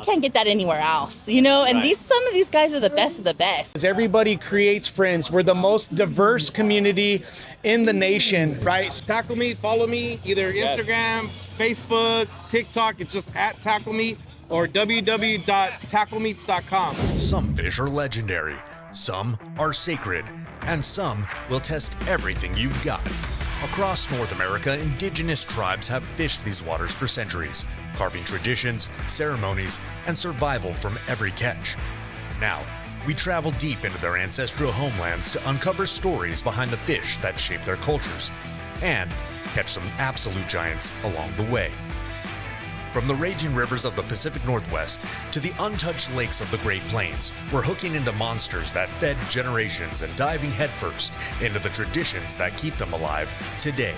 can't get that anywhere else, you know. And some of these guys are the best of the best. Everybody creates friends. We're the most diverse community in the nation, right? TackleMeet, follow me, either Instagram, Facebook, TikTok. It's just at TackleMeet or www.tacklemeets.com. Some fish are legendary, some are sacred, and some will test everything you've got. Across North America, indigenous tribes have fished these waters for centuries, carving traditions, ceremonies, and survival from every catch. Now, we travel deep into their ancestral homelands to uncover stories behind the fish that shape their cultures, and catch some absolute giants along the way. From the raging rivers of the Pacific Northwest to the untouched lakes of the Great Plains, we're hooking into monsters that fed generations and diving headfirst into the traditions that keep them alive today.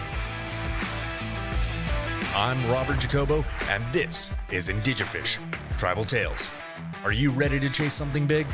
I'm Robert Jacobo, and this is IndigeFish, Tribal Tales. Are you ready to chase something big?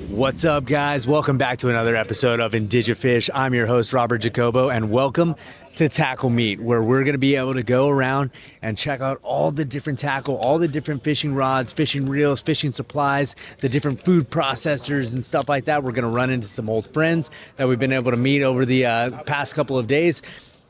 What's up, guys? Welcome back to another episode of IndigeFish. I'm your host, Robert Jacobo, and welcome to TackleMeet, where we're going to be able to go around and check out all the different tackle, all the different fishing rods, fishing reels, fishing supplies, the different food processors and stuff like that. We're going to run into some old friends that we've been able to meet over the past couple of days.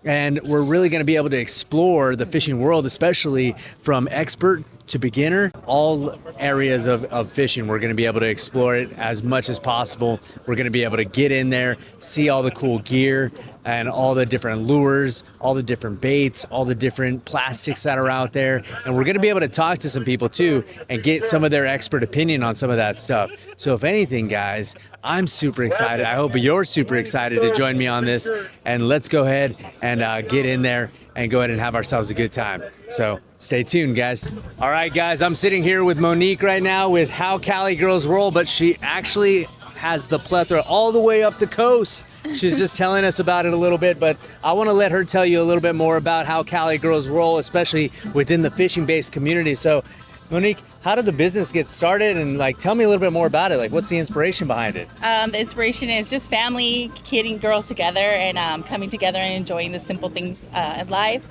And we're really going to be able to explore the fishing world, especially from expert to beginner, all areas of fishing. We're going to be able to explore it as much as possible. We're going to be able to get in there, see all the cool gear and all the different lures, all the different baits, all the different plastics that are out there. And we're going to be able to talk to some people too and get some of their expert opinion on some of that stuff. So if anything, guys, I'm super excited. I hope you're super excited to join me on this. And let's go ahead and get in there and go ahead and have ourselves a good time. So stay tuned, guys. All right, guys, I'm sitting here with Monique right now with How Cali Girls Roll, but she actually has the plethora all the way up the coast. She's just telling us about it a little bit, but I want to let her tell you a little bit more about How Cali Girls Roll, especially within the fishing-based community. So, Monique, how did the business get started? And tell me a little bit more about it. What's the inspiration behind it? The inspiration is just family, kidding girls together and coming together and enjoying the simple things in life.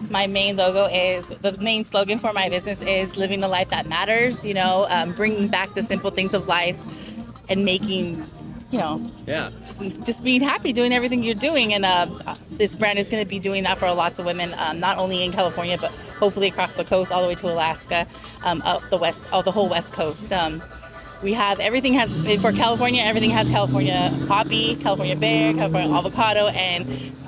My main the main slogan for my business is living a life that matters, bringing back the simple things of life and making, just being happy doing everything you're doing. And this brand is going to be doing that for lots of women, not only in California, but hopefully across the coast, all the way to Alaska, up the whole West Coast. We have for California, everything has California poppy, California bear, California avocado, and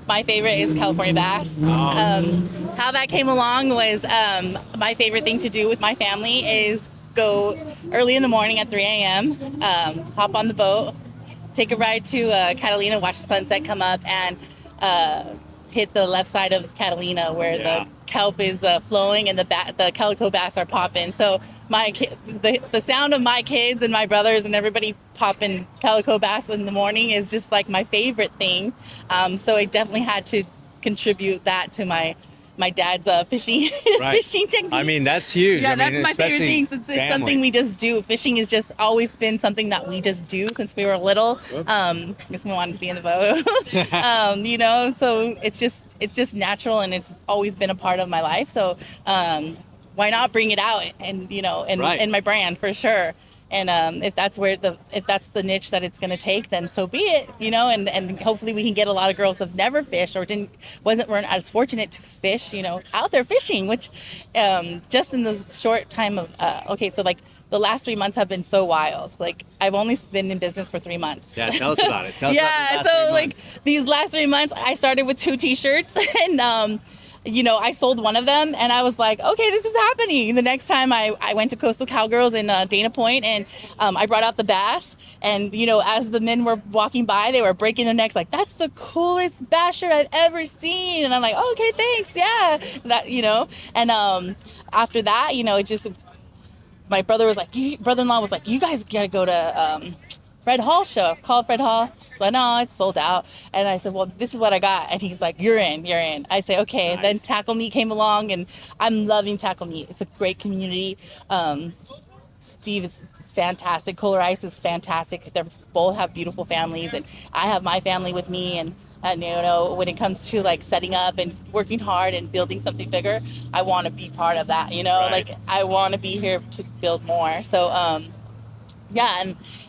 my favorite is California bass. How that came along was my favorite thing to do with my family is go early in the morning at 3 a.m., hop on the boat, take a ride to Catalina, watch the sunset come up, and hit the left side of Catalina where the kelp is flowing and the calico bass are popping. So the sound of my kids and my brothers and everybody popping calico bass in the morning is just my favorite thing. So I definitely had to contribute that to my dad's fishing fishing technique. I mean, that's huge. Yeah, that's my favorite thing. It's something we just do. Fishing has just always been something that we just do since we were little. I guess we wanted to be in the boat. So it's just natural, and it's always been a part of my life. So why not bring it out and in my brand for sure. And if that's the niche that it's going to take, then so be it, and hopefully we can get a lot of girls that have never fished or weren't as fortunate to fish, out there fishing, which just in the short time of, the last 3 months have been so wild. I've only been in business for 3 months. Yeah, tell us about it. Tell us about the last 3 months. These last 3 months, I started with 2 t-shirts and, I sold one of them and I was like, okay, this is happening. The next time I went to Coastal Cowgirls in Dana Point and I brought out the bass and, as the men were walking by, they were breaking their necks that's the coolest bass shirt I've ever seen. And I'm like, oh, okay, thanks. Yeah. And after that, my brother-in-law was like, you guys got to go to Fred Hall show. Called Fred Hall. So no, it's sold out. And I said, well, this is what I got. And he's like, you're in. I say, okay. Nice. Then TackleMeet came along, and I'm loving TackleMeet. It's a great community. Steve is fantastic. Kohler Ice is fantastic. They both have beautiful families, and I have my family with me, and And you know, when it comes to like setting up and working hard and building something bigger, I want to be part of that. You know, Right. like I want to be here to build more. So yeah,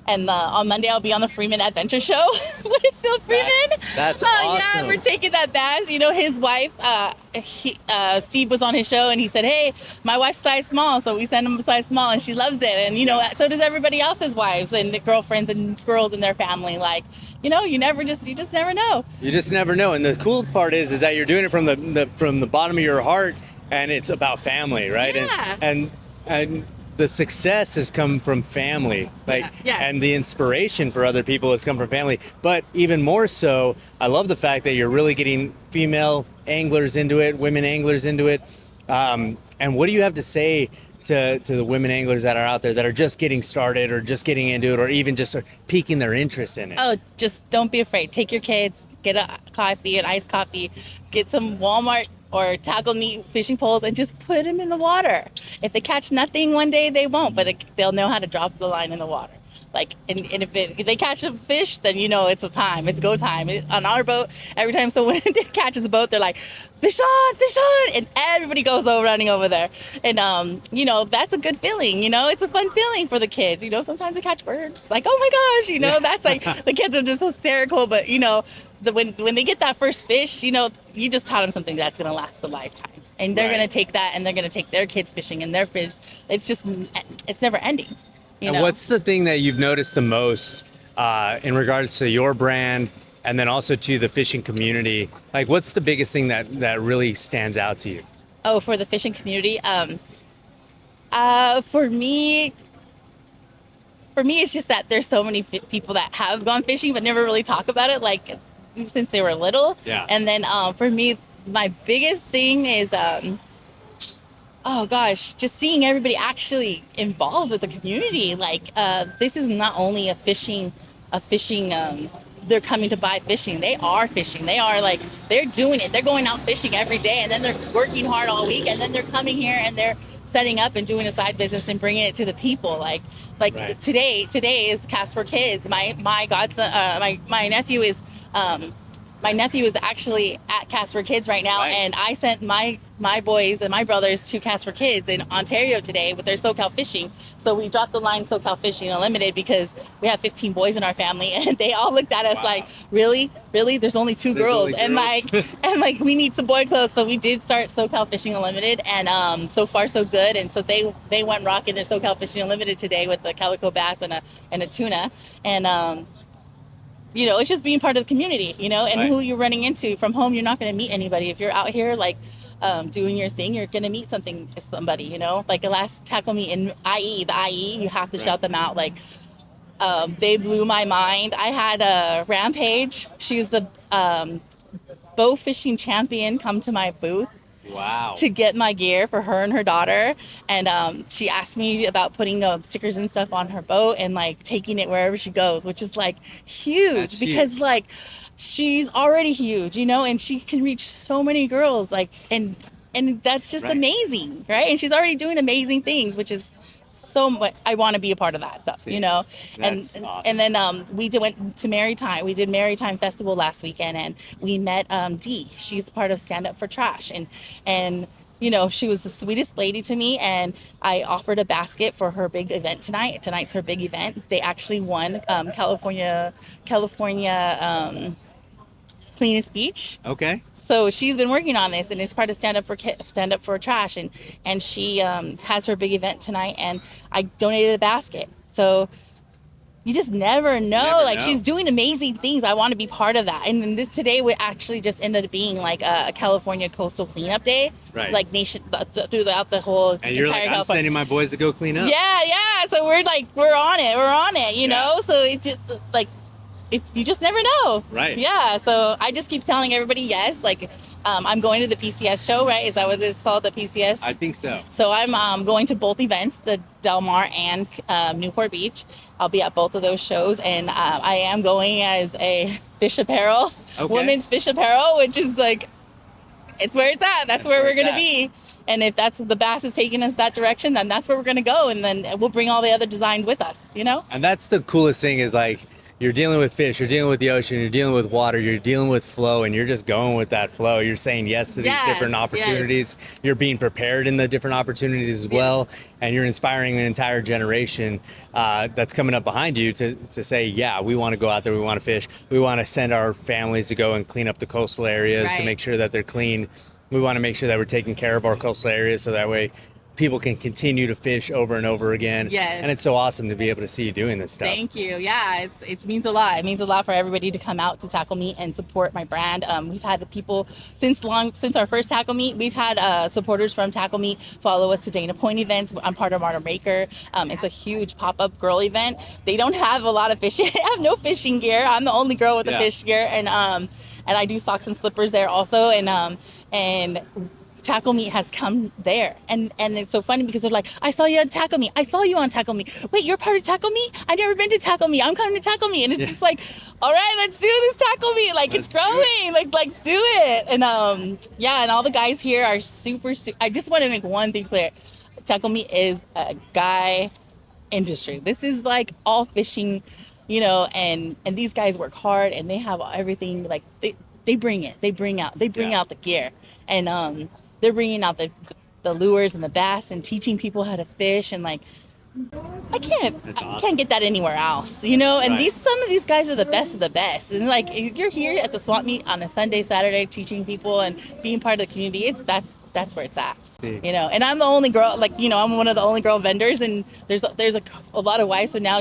and on Monday I'll be on the Freeman Adventure Show with Phil Freeman. That's Yeah, awesome. we're taking that bass. You know, his wife, Steve was on his show and he said, "Hey, my wife's size small," so we send him a size small, and she loves it. And you know, so does everybody else's wives and girlfriends and girls in their family. Like, you know, you just never know. You just never know. And the cool part is that you're doing it from the bottom of your heart, and it's about family, right? Yeah. And the success has come from family, like, Yeah. and the inspiration for other people has come from family. But even more so, I love the fact that you're really getting female anglers into it, women anglers into it. And what do you have to say to the women anglers that are out there that are just getting started or just getting into it or even just are piquing their interest in it? Oh, just don't be afraid. Take your kids, get a coffee, an iced coffee, get some Walmart or TackleMeet fishing poles, and just put them in the water. If they catch nothing one day, they won't, but they'll know how to drop the line in the water. Like, and if they catch a fish, then you know it's it's go time. On our boat, every time someone catches a boat, they're like, fish on, and everybody goes running over there. And, you know, that's a good feeling, you know, it's a fun feeling for the kids. You know, sometimes they catch birds, like, oh my gosh, you know, that's like, the kids are just hysterical, but, you know, when they get that first fish, you know, you just taught them something that's going to last a lifetime. And they're going to take that and they're going to take their kids fishing and their fish. It's never ending. You And know? what's the thing that you've noticed the most in regards to your brand and then also to the fishing community? Like, what's the biggest thing that really stands out to you? Oh, for the fishing community, for me, it's just that there's so many people that have gone fishing but never really talk about it, like since they were little. Yeah. And then for me, my biggest thing is, oh gosh, just seeing everybody actually involved with the community. Like, this is not only a fishing. They're coming to buy fishing. They are fishing. They're doing it. They're going out fishing every day, and then they're working hard all week, and then they're coming here and they're setting up and doing a side business and bringing it to the people. Like Right. today is Cast for Kids. My godson, my nephew is. My nephew is actually at Cast for Kids right now, Right. and I sent my boys and my brothers to Cast for Kids in Ontario today with their SoCal Fishing. So we dropped the line SoCal Fishing Unlimited because we have 15 boys in our family, and they all looked at us like, really? There's only two There's girls, only and girls. like we need some boy clothes. So we did start SoCal Fishing Unlimited, and so far so good. And so they went rocking their SoCal Fishing Unlimited today with the calico bass and a tuna, and you know, it's just being part of the community, you know, and Right. who you're running into. From home, you're not going to meet anybody. If you're out here, like, doing your thing, you're going to meet somebody, you know. Like the last Tackle Meet in IE, you have to shout them out. Like, they blew my mind. I had a Rampage. She's the bow fishing champion come to my booth Wow. to get my gear for her and her daughter, and she asked me about putting stickers and stuff on her boat and like taking it wherever she goes, which is like huge. That's Because huge. like she's already huge, you know, and she can reach so many girls, like, and that's just Right. amazing, right? And she's already doing amazing things, which is so much. I want to be a part of that stuff, See, you know. that's and awesome. and then we went to Maritime. We did Maritime Festival last weekend, and we met Dee. She's part of Stand Up for Trash, and you know, she was the sweetest lady to me, and I offered a basket for her big event tonight. Tonight's her big event. They actually won California cleanest beach. Okay. So she's been working on this, and it's part of Stand Up for Trash, and she has her big event tonight, and I donated a basket. So you just never know. never Like, know. she's doing amazing things. I want to be part of that. And then this today would actually just ended up being like a California coastal cleanup day, Right. like throughout the whole And you're entire like, I'm California. sending my boys to go clean up. Yeah. So we're on it, you Yeah. know? So it just like, you just never know. Right. Yeah. So I just keep telling everybody yes. Like, I'm going to the PCS show, right? Is that what it's called? The PCS? I think so. So I'm going to both events, the Del Mar and Newport Beach. I'll be at both of those shows, and I am going as a fish apparel, Okay. women's fish apparel, which is like, it's where it's at. That's where we're it's going to at. be. And if that's the bass is taking us that direction, then that's where we're going to go. And then we'll bring all the other designs with us, you know? And that's the coolest thing is like, you're dealing with fish, you're dealing with the ocean, you're dealing with water, you're dealing with flow, and you're just going with that flow. You're saying yes to these different opportunities. You're being prepared in the different opportunities as well, and you're inspiring an entire generation that's coming up behind you to say, yeah, we want to go out there, we want to fish, we want to send our families to go and clean up the coastal areas to make sure that they're clean. We want to make sure that we're taking care of our coastal areas so that way people can continue to fish over and over again. Yes. And it's so awesome to be able to see you doing this stuff. Thank you. Yeah, it means a lot. It means a lot for everybody to come out to TackleMeet and support my brand. We've had the people since our first TackleMeet. We've had supporters from TackleMeet follow us to Dana Point events. I'm part of Marta Maker. It's a huge pop-up girl event. They don't have a lot of fishing. I have no fishing gear. I'm the only girl with the fish gear, and I do socks and slippers there also. And TackleMeet has come there, and it's so funny because they're like, I saw you on TackleMeet. I saw you on TackleMeet. Wait, you're part of TackleMeet? I've never been to TackleMeet. I'm coming to TackleMeet, and it's just like, all right, let's do this TackleMeet. Like, it's growing. Like, let's do it. And and all the guys here are super. I just want to make one thing clear: TackleMeet is a guy industry. This is like all fishing, and these guys work hard, and they have everything. Like they bring it. They bring out the gear, and they're bringing out the lures and the bass and teaching people how to fish, and like I can't get that anywhere else, And some of these guys are the best of the best, and like you're here at the swap meet on a Sunday, Saturday, teaching people and being part of the community. That's where it's at, And I'm the only girl, I'm one of the only girl vendors, and there's a lot of wives, but now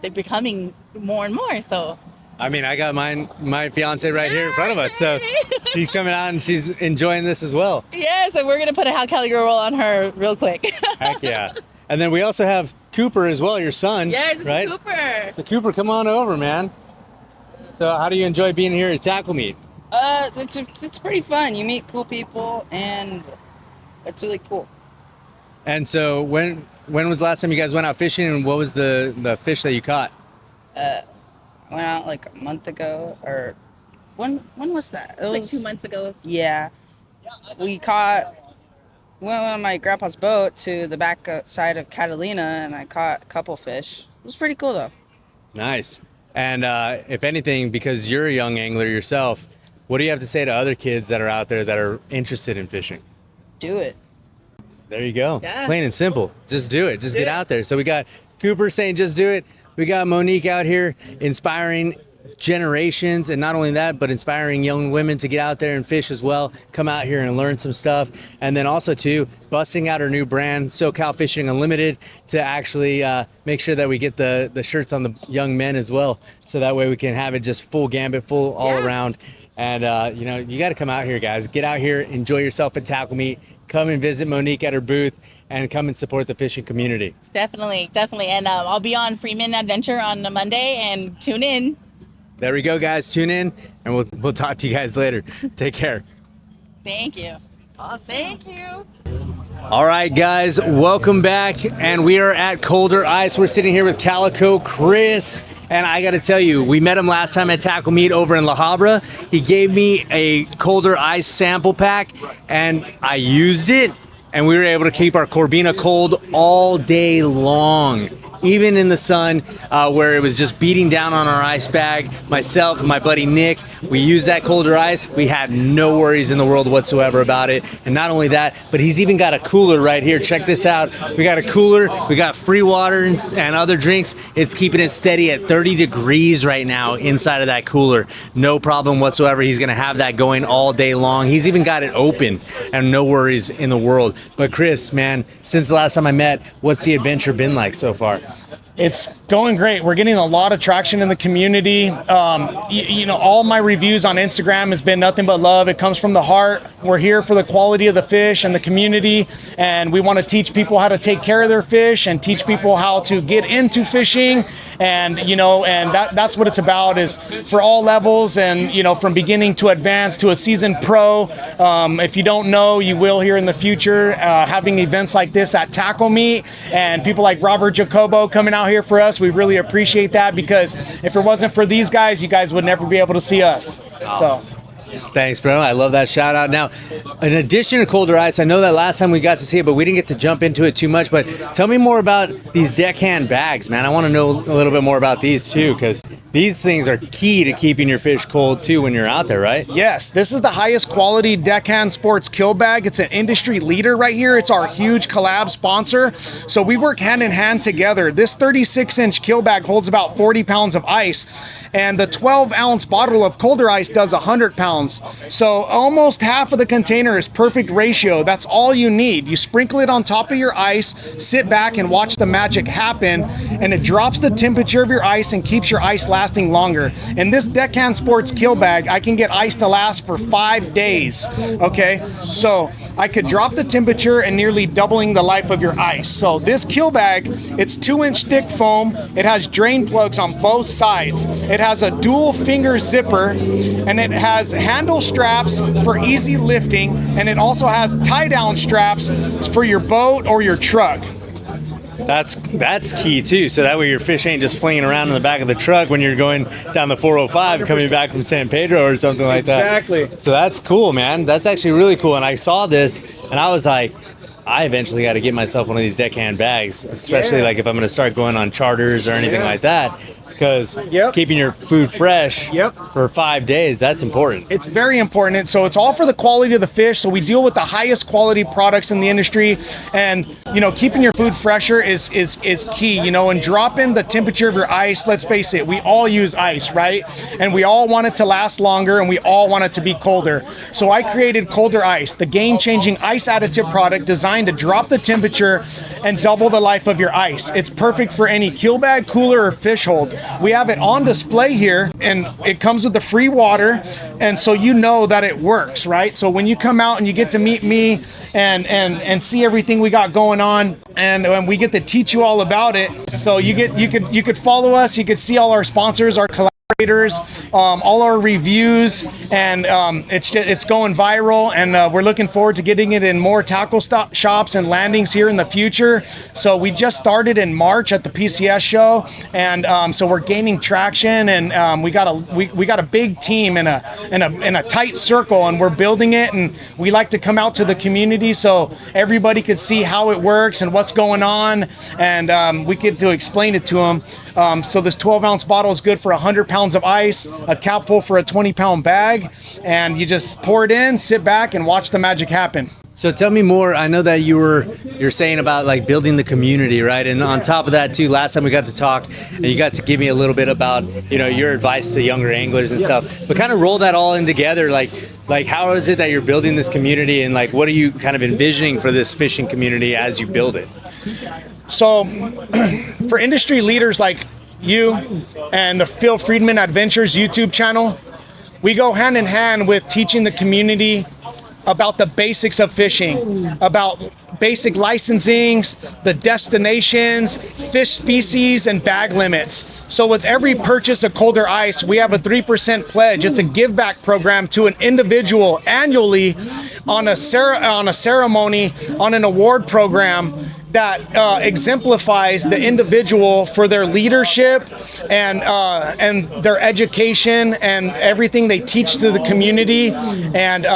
they're becoming more and more. So. I mean, I got my fiance right here in front of us, so she's coming out and she's enjoying this as well. Yes, and we're gonna put a Cali Girls Roll on her real quick. Heck yeah! And then we also have Cooper as well, your son. Yes, right? Cooper. So Cooper, come on over, man. So how do you enjoy being here at TackleMeet? It's pretty fun. You meet cool people, and it's really cool. And so when was the last time you guys went out fishing, and what was the fish that you caught? Went out like a month ago, or when was that? It was like 2 months ago. Yeah, went on my grandpa's boat to the back side of Catalina, and I caught a couple fish. It was pretty cool though. Nice. And if anything, because you're a young angler yourself, what do you have to say to other kids that are out there that are interested in fishing? Do it. There you go. Yeah. Plain and simple. Just do it. Just get out there. So we got Cooper saying just do it. We got Monique out here inspiring generations, and not only that, but inspiring young women to get out there and fish as well, come out here and learn some stuff. And then also too, busting out our new brand, SoCal Fishing Unlimited, to actually make sure that we get the shirts on the young men as well. So that way we can have it just full gambit, full all around. And you got to come out here, guys. Get out here, enjoy yourself at TackleMeet. Come and visit Monique at her booth, and come and support the fishing community. Definitely. And I'll be on Freeman Adventure on a Monday, and tune in. There we go, guys. Tune in, and we'll talk to you guys later. Take care. Thank you. Awesome. Thank you. All right, guys, welcome back, and we are at Colder Ice. We're sitting here with Calico Chris, and I got to tell you, we met him last time at TackleMeet over in La Habra. He gave me a Colder Ice sample pack, and I used it, and we were able to keep our Corbina cold all day long. Even in the sun, where it was just beating down on our ice bag. Myself and my buddy Nick, we used that Colder Ice. We had no worries in the world whatsoever about it. And not only that, but he's even got a cooler right here. Check this out. We got a cooler. We got free water and other drinks. It's keeping it steady at 30 degrees right now inside of that cooler. No problem whatsoever. He's going to have that going all day long. He's even got it open, and no worries in the world. But Chris, man, since the last time I met, what's the adventure been like so far? It's going great. We're getting a lot of traction in the community. All my reviews on Instagram has been nothing but love. It comes from the heart. We're here for the quality of the fish and the community, and we want to teach people how to take care of their fish and teach people how to get into fishing. And that's what it's about, is for all levels, and from beginning to advanced to a seasoned pro. If you don't know, you will here in the future, having events like this at TackleMeet, and people like Robert Jacobo coming out here for us. We really appreciate that, because if it wasn't for these guys, you guys would never be able to see us. So Thanks, bro. I love that shout out. Now, in addition to colder ice, I know that last time we got to see it, but we didn't get to jump into it too much. But tell me more about these deckhand bags, man. I want to know a little bit more about these too, because these things are key to keeping your fish cold too when you're out there, right? Yes, this is the highest quality deckhand sports kill bag. It's an industry leader right here. It's our huge collab sponsor. So we work hand in hand together. This 36-inch kill bag holds about 40 pounds of ice, and the 12-ounce bottle of colder ice does 100 pounds. So almost half of the container is perfect ratio. That's all you need. You sprinkle it on top of your ice, sit back and watch the magic happen, and it drops the temperature of your ice and keeps your ice lasting longer. In this deckhand sports kill bag, I can get ice to last for 5 days. Okay, so I could drop the temperature and nearly doubling the life of your ice. So this kill bag, it's 2-inch thick foam. It has drain plugs on both sides. It has a dual finger zipper, and it has handle straps for easy lifting, and it also has tie down straps for your boat or your truck. That's key too. So that way your fish ain't just flinging around in the back of the truck when you're going down the 405 coming back from San Pedro or something like that. Exactly. So that's cool, man. That's actually really cool. And I saw this and I was like, I eventually got to get myself one of these deckhand bags, especially like if I'm going to start going on charters or anything like that. Because keeping your food fresh for 5 days, that's important. It's very important. So it's all for the quality of the fish. So we deal with the highest quality products in the industry, and keeping your food fresher is key. And dropping the temperature of your ice. Let's face it, we all use ice, right? And we all want it to last longer, and we all want it to be colder. So I created Colder Ice, the game-changing ice additive product designed to drop the temperature and double the life of your ice. It's perfect for any kill bag, cooler, or fish hold. We have it on display here, and it comes with the free water, and so that it works, right? So when you come out and you get to meet me and see everything we got going on, and we get to teach you all about it. So you could follow us, you could see all our sponsors, our collaborators, all our reviews, and it's going viral, and we're looking forward to getting it in more tackle shops and landings here in the future. So we just started in March at the PCS show, and so we're gaining traction, and we got a big team in a tight circle, and we're building it, and we like to come out to the community so everybody could see how it works and what's going on, and we get to explain it to them. So this 12-ounce bottle is good for 100 pounds of ice, a capful for a 20-pound bag, and you just pour it in, sit back, and watch the magic happen. So tell me more. I know that you're saying about like building the community, right? And on top of that too, last time we got to talk, and you got to give me a little bit about your advice to younger anglers and stuff. But kind of roll that all in together, like how is it that you're building this community, and like what are you kind of envisioning for this fishing community as you build it? So for industry leaders like you and the Phil Friedman Adventures YouTube channel, we go hand in hand with teaching the community about the basics of fishing, about basic licensings, the destinations, fish species, and bag limits. So with every purchase of Colder Ice, we have a 3% pledge. It's a give back program to an individual annually on a ceremony, on an award program that exemplifies the individual for their leadership and their education and everything they teach to the community, and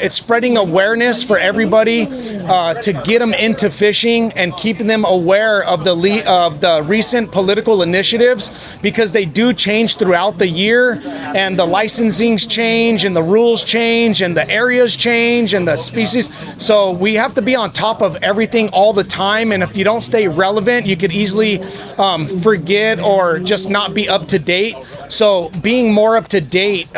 it's spreading awareness for everybody to get them into fishing and keeping them aware of the recent political initiatives, because they do change throughout the year, and the licensings change and the rules change and the areas change and the species. So we have to be on top of everything all the time. And if you don't stay relevant, you could easily forget or just not be up to date. So being more up to date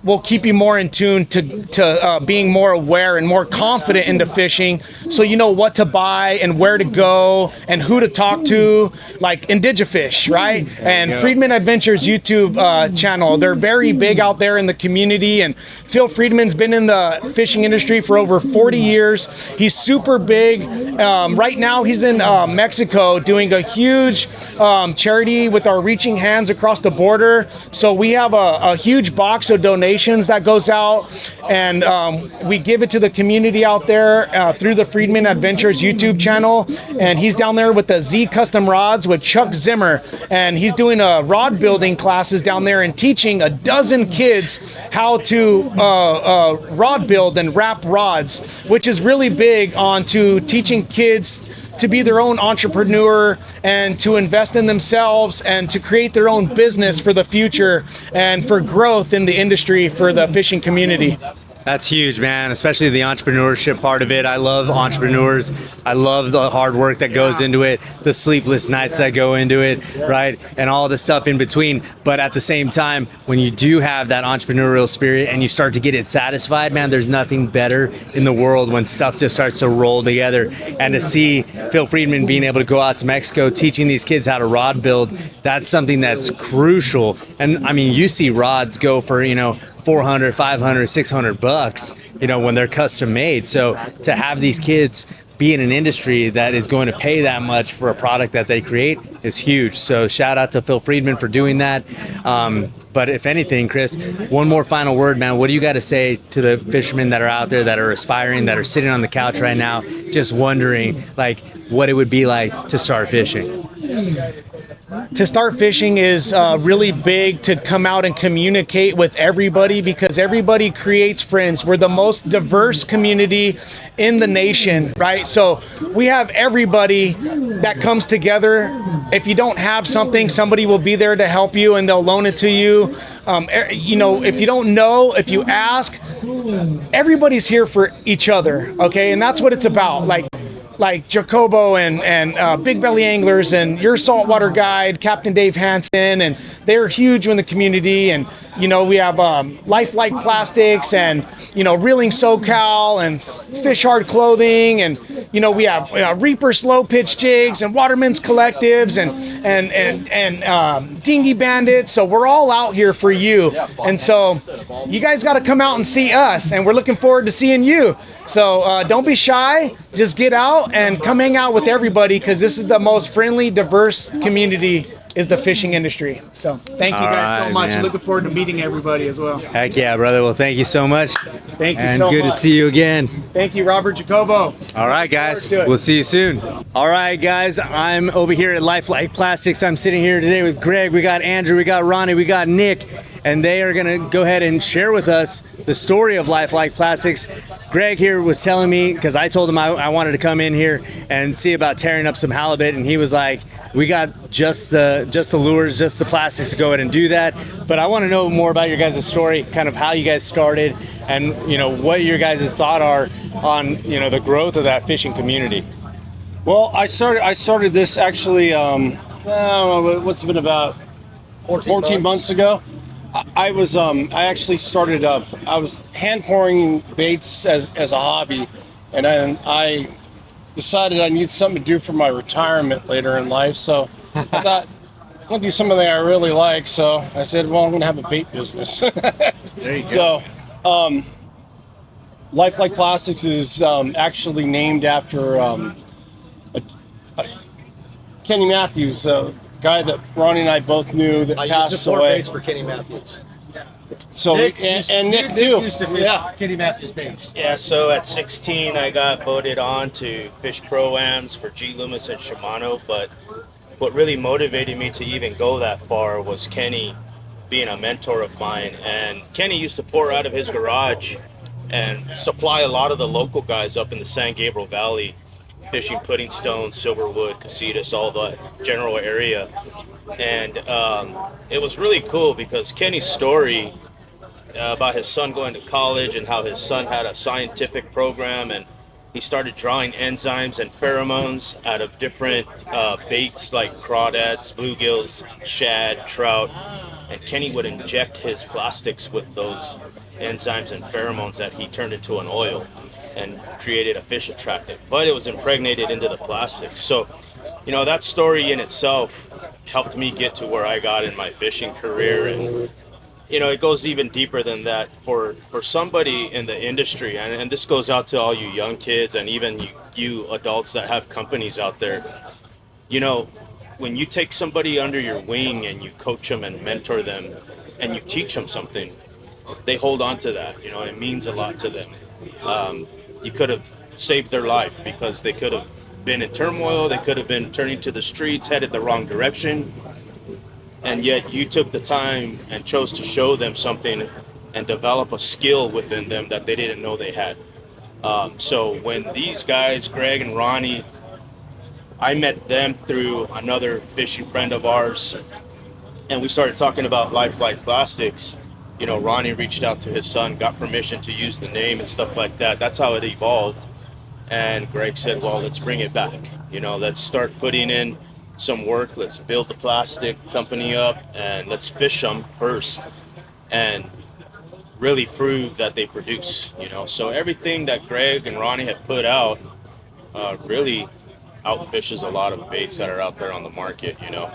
will keep you more in tune to being more aware and more confident into fishing, so you know what to buy and where to go and who to talk to, like IndigeFish, right? And Friedman Adventures YouTube channel. They're very big out there in the community, and Phil Friedman's been in the fishing industry for over 40 years. He's super big. Right now he's in Mexico doing a huge charity with our Reaching Hands Across the Border. So we have a huge box of donations donations that goes out, and we give it to the community out there through the Friedman Adventures YouTube channel. And he's down there with the Z Custom Rods with Chuck Zimmer, and he's doing rod building classes down there and teaching a dozen kids how to rod build and wrap rods, which is really big on to teaching kids to be their own entrepreneur and to invest in themselves and to create their own business for the future and for growth in the industry for the fishing community. That's huge, man, especially the entrepreneurship part of it. I love entrepreneurs. I love the hard work that goes into it, the sleepless nights that go into it, right? And all the stuff in between. But at the same time, when you do have that entrepreneurial spirit and you start to get it satisfied, man, there's nothing better in the world when stuff just starts to roll together. And to see Phil Friedman being able to go out to Mexico, teaching these kids how to rod build, that's something that's crucial. And I mean, you see rods go for, you know, 400, 500, 600 bucks, you know, when they're custom made. So to have these kids be in an industry that is going to pay that much for a product that they create is huge. So shout out to Phil Friedman for doing that. But if anything, Chris, one more final word, man. What do you got to say to the fishermen that are out there that are aspiring, that are sitting on the couch right now, just wondering like what it would be like to start fishing? To start fishing is really big to come out and communicate with everybody, because everybody creates friends. We're the most diverse community in the nation, right? So we have everybody that comes together. If you don't have something, somebody will be there to help you and they'll loan it to you. You know, if you don't know, if you ask, everybody's here for each other, okay? And that's what it's about. Like Jacobo and Big Belly Anglers and your saltwater guide, Captain Dave Hansen, and they're huge in the community. And, you know, we have Lifelike Plastics and, you know, Reeling SoCal and Fish Hard Clothing. And, you know, we have Reaper Slow Pitch Jigs and Waterman's Collectives and Dinghy Bandits. So we're all out here for you. And so you guys got to come out and see us. And we're looking forward to seeing you. So don't be shy. Just get out and come hang out with everybody, because this is the most friendly, diverse community is the fishing industry. So thank you guys so much. Man. Looking forward to meeting everybody as well. Heck yeah, brother. Well, thank you so much. Thank you and so much. good to see you again. Thank you, Robert Jacobo. All right, guys. to it. We'll see you soon. All right, guys. I'm over here at Lifelike Plastics. I'm sitting here today with Greg. We got Andrew. We got Ronnie. We got Nick. And they are going to go ahead and share with us the story of Lifelike Plastics. Greg here was telling me, because I told him I wanted to come in here and see about tearing up some halibut, and he was like, we got just the lures, just the plastics to go ahead and do that. But I want to know more about your guys' story, kind of how you guys started, and you know what your guys' thought are on the growth of that fishing community. Well, I started this actually, I don't know, what's it been, about 14 months ago. I actually started I was hand pouring baits as a hobby, and then I decided I need something to do for my retirement later in life. So I thought I'm gonna do something I really like. So I said, well, I'm gonna have a bait business. There you go. So Lifelike Plastics is actually named after Kenny Matthews, guy that Ronnie and I both knew that passed away. Baits for Kenny Matthews. So Nick Nick too. used to fish Kenny Matthews baits. Yeah, so at 16, I got voted on to fish pro-ams for G. Loomis and Shimano, but what really motivated me to even go that far was Kenny being a mentor of mine. And Kenny used to pour out of his garage and supply a lot of the local guys up in the San Gabriel Valley, fishing Pudding Stone, Silverwood, Casitas, all the general area. And it was really cool because Kenny's story about his son going to college and how his son had a scientific program, and he started drawing enzymes and pheromones out of different baits like crawdads, bluegills, shad, trout, and Kenny would inject his plastics with those enzymes and pheromones that he turned into an oil and created a fish attractant, but it was impregnated into the plastic. So, you know, that story in itself helped me get to where I got in my fishing career. And, you know, it goes even deeper than that for somebody in the industry. And this goes out to all you young kids and even you adults that have companies out there. You know, when you take somebody under your wing and you coach them and mentor them and you teach them something, they hold on to that. You know, it means a lot to them. You could have saved their life because they could have been in turmoil. They could have been turning to the streets, headed the wrong direction. And yet you took the time and chose to show them something and develop a skill within them that they didn't know they had. So when these guys, Greg and Ronnie, I met them through another fishing friend of ours, and we started talking about Lifelike Plastics. You know, Ronnie reached out to his son, got permission to use the name and stuff like that. That's how it evolved. And Greg said, well, let's bring it back. You know, let's start putting in some work. Let's build the plastic company up and let's fish them first and really prove that they produce, you know. So everything that Greg and Ronnie had put out really outfishes a lot of baits that are out there on the market, you know.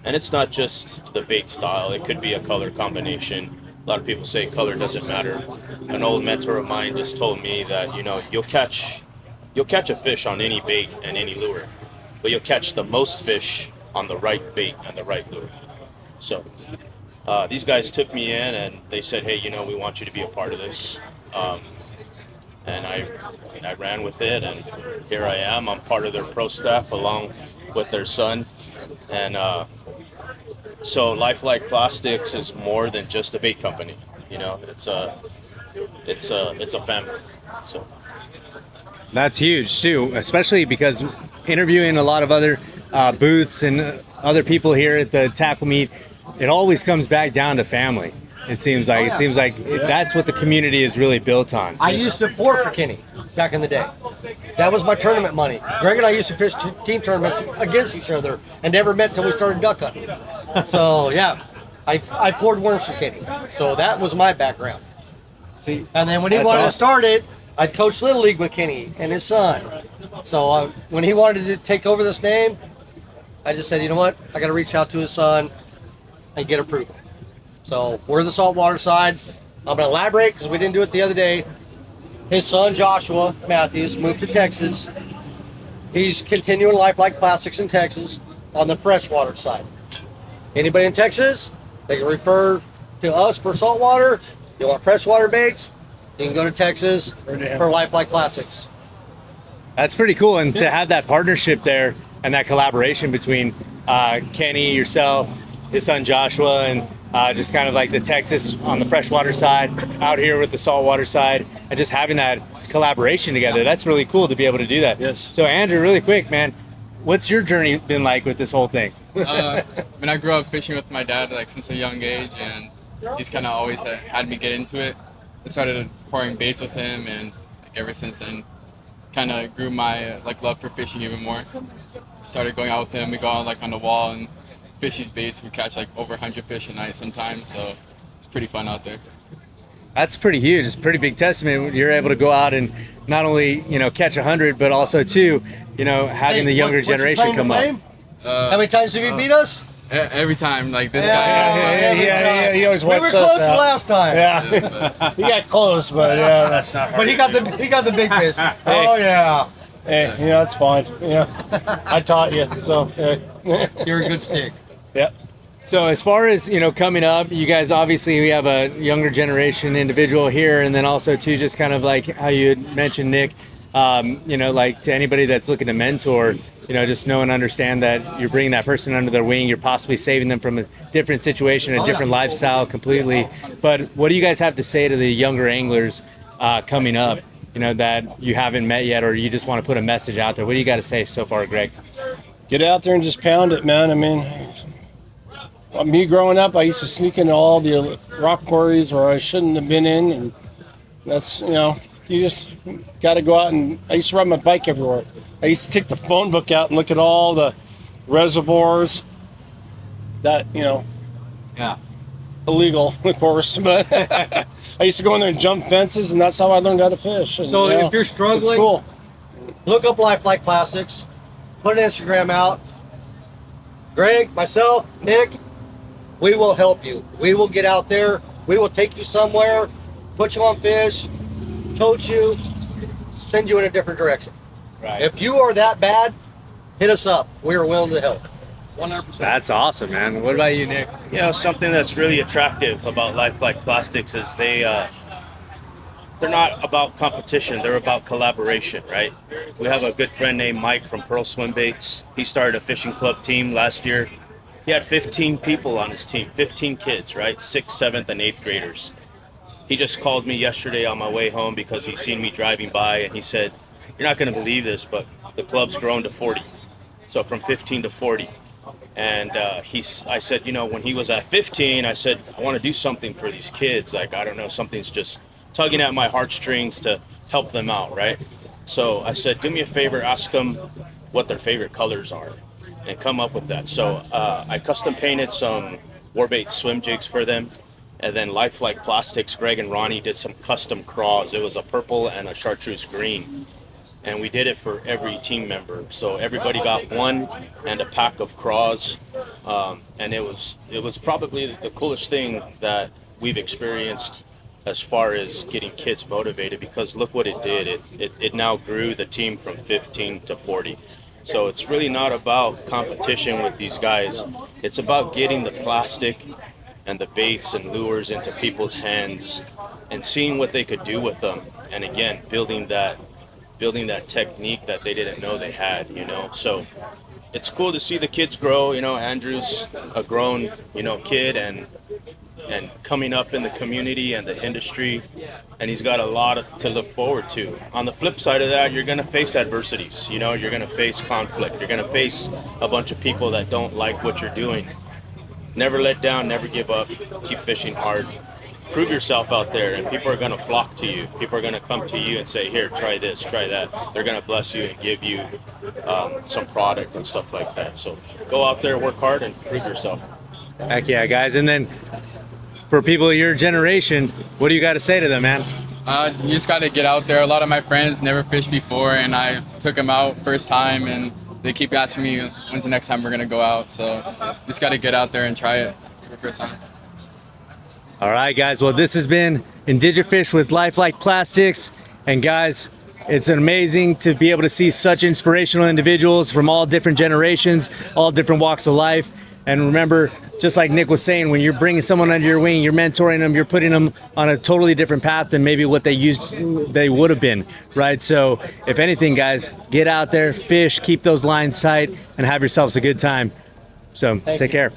And it's not just the bait style. It could be a color combination. A lot of people say color doesn't matter. An old mentor of mine just told me that, you know, you'll catch a fish on any bait and any lure, but you'll catch the most fish on the right bait and the right lure. So these guys took me in and they said, hey, you know, we want you to be a part of this. And I ran with it, and here I am. I'm part of their pro staff along with their son. And so Lifelike Plastics is more than just a bait company. You know, it's a family. So That's huge too, especially because interviewing a lot of other booths and other people here at the Tackle Meet, it always comes back down to family. It seems like that's what the community is really built on. I used to pour for Kenny back in the day. That was my tournament money. Greg and I used to fish team tournaments against each other and never met until we started duck hunting. So yeah, I poured worms for Kenny. So that was my background. See, and then when he wanted to start it, I'd coach Little League with Kenny and his son. So when he wanted to take over this name, I just said, you know what? I got to reach out to his son and get approval. So we're the saltwater side. I'm going to elaborate because we didn't do it the other day. His son, Joshua Matthews, moved to Texas. He's continuing Lifelike Plastics in Texas on the freshwater side. Anybody in Texas, they can refer to us for saltwater. You want freshwater baits, you can go to Texas for Lifelike Plastics. That's pretty cool. And to have that partnership there and that collaboration between Kenny, yourself, his son Joshua, and just kind of like the Texas on the freshwater side, out here with the saltwater side, and just having that collaboration together. That's really cool to be able to do that. Yes. So Andrew, really quick, man, what's your journey been like with this whole thing? I mean, I grew up fishing with my dad like since a young age, and he's kind of always had me get into it. I started pouring baits with him, and like ever since then, kind of grew my love for fishing even more. Started going out with him. We go out on the wall and fish these baits. We catch over 100 fish a night sometimes, so it's pretty fun out there. That's pretty huge. It's a pretty big testament. You're able to go out and not only catch 100, but also too, having the younger generation come up. How many times have you beat us? Every time, this guy. Yeah, he always we were wipes us close out. last time. Yeah, he got close, but yeah, that's not hard. But he got the big fish. Oh yeah. Hey, that's fine. Yeah, I taught you, so You're a good stick. Yeah. So as far as coming up, you guys obviously we have a younger generation individual here, and then also too just kind of like how you had mentioned, Nick. To anybody that's looking to mentor, just know and understand that you're bringing that person under their wing. You're possibly saving them from a different situation, a different lifestyle completely. But what do you guys have to say to the younger anglers coming up, that you haven't met yet, or you just want to put a message out there? What do you got to say so far, Greg? Get out there and just pound it, man. I mean, me growing up, I used to sneak into all the rock quarries where I shouldn't have been in, and that's, you just got to go out. And I used to ride my bike everywhere. I used to take the phone book out and look at all the reservoirs that, Yeah. illegal, of course, but I used to go in there and jump fences, and that's how I learned how to fish. And, So if you're struggling, it's cool. Look up Lifelike Plastics, put an Instagram out. Greg, myself, Nick, we will help you. We will get out there. We will take you somewhere, put you on fish, coach you, send you in a different direction. Right. If you are that bad, hit us up. We are willing to help. 100%. That's awesome, man. What about you, Nick? You know, something that's really attractive about Lifelike Plastics is they're not about competition. They're about collaboration, right? We have a good friend named Mike from Pearl Swim Baits. He started a fishing club team last year. He had 15 people on his team, 15 kids, right? 6th, 7th, and 8th graders. He just called me yesterday on my way home because he seen me driving by, and he said, "You're not going to believe this, but the club's grown to 40. So from 15 to 40. And I said, you know, when he was at 15, I said, I want to do something for these kids. Like, I don't know, something's just tugging at my heartstrings to help them out, right? So I said, do me a favor, ask them what their favorite colors are and come up with that. So I custom painted some Warbait swim jigs for them. And then Lifelike Plastics, Greg and Ronnie did some custom craws. It was a purple and a chartreuse green. And we did it for every team member. So everybody got one and a pack of craws. And it was probably the coolest thing that we've experienced as far as getting kids motivated, because look what it did. It now grew the team from 15 to 40. So it's really not about competition with these guys. It's about getting the plastic and the baits and lures into people's hands and seeing what they could do with them. And again, building that technique that they didn't know they had, you know. So it's cool to see the kids grow. You know, Andrew's a grown, you know, kid and coming up in the community and the industry, and he's got a lot to look forward to. On the flip side of that, you're going to face adversities. You know, you're going to face conflict. You're going to face a bunch of people that don't like what you're doing. Never let down, never give up, keep fishing hard. Prove yourself out there, and people are going to flock to you. People are going to come to you and say, here, try this, try that. They're going to bless you and give you some product and stuff like that. So go out there, work hard, and prove yourself. Heck yeah, guys. And then for people of your generation, what do you got to say to them, man? You just got to get out there. A lot of my friends never fished before, and I took them out first time, and they keep asking me when's the next time we're going to go out. So just got to get out there and try it for the first time. All right, guys. Well, this has been IndigeFish with Lifelike Plastics. And guys, it's amazing to be able to see such inspirational individuals from all different generations, all different walks of life. And remember, just like Nick was saying, when you're bringing someone under your wing, you're mentoring them, you're putting them on a totally different path than maybe what they would have been, right? So if anything, guys, get out there, fish, keep those lines tight, and have yourselves a good time. So take care.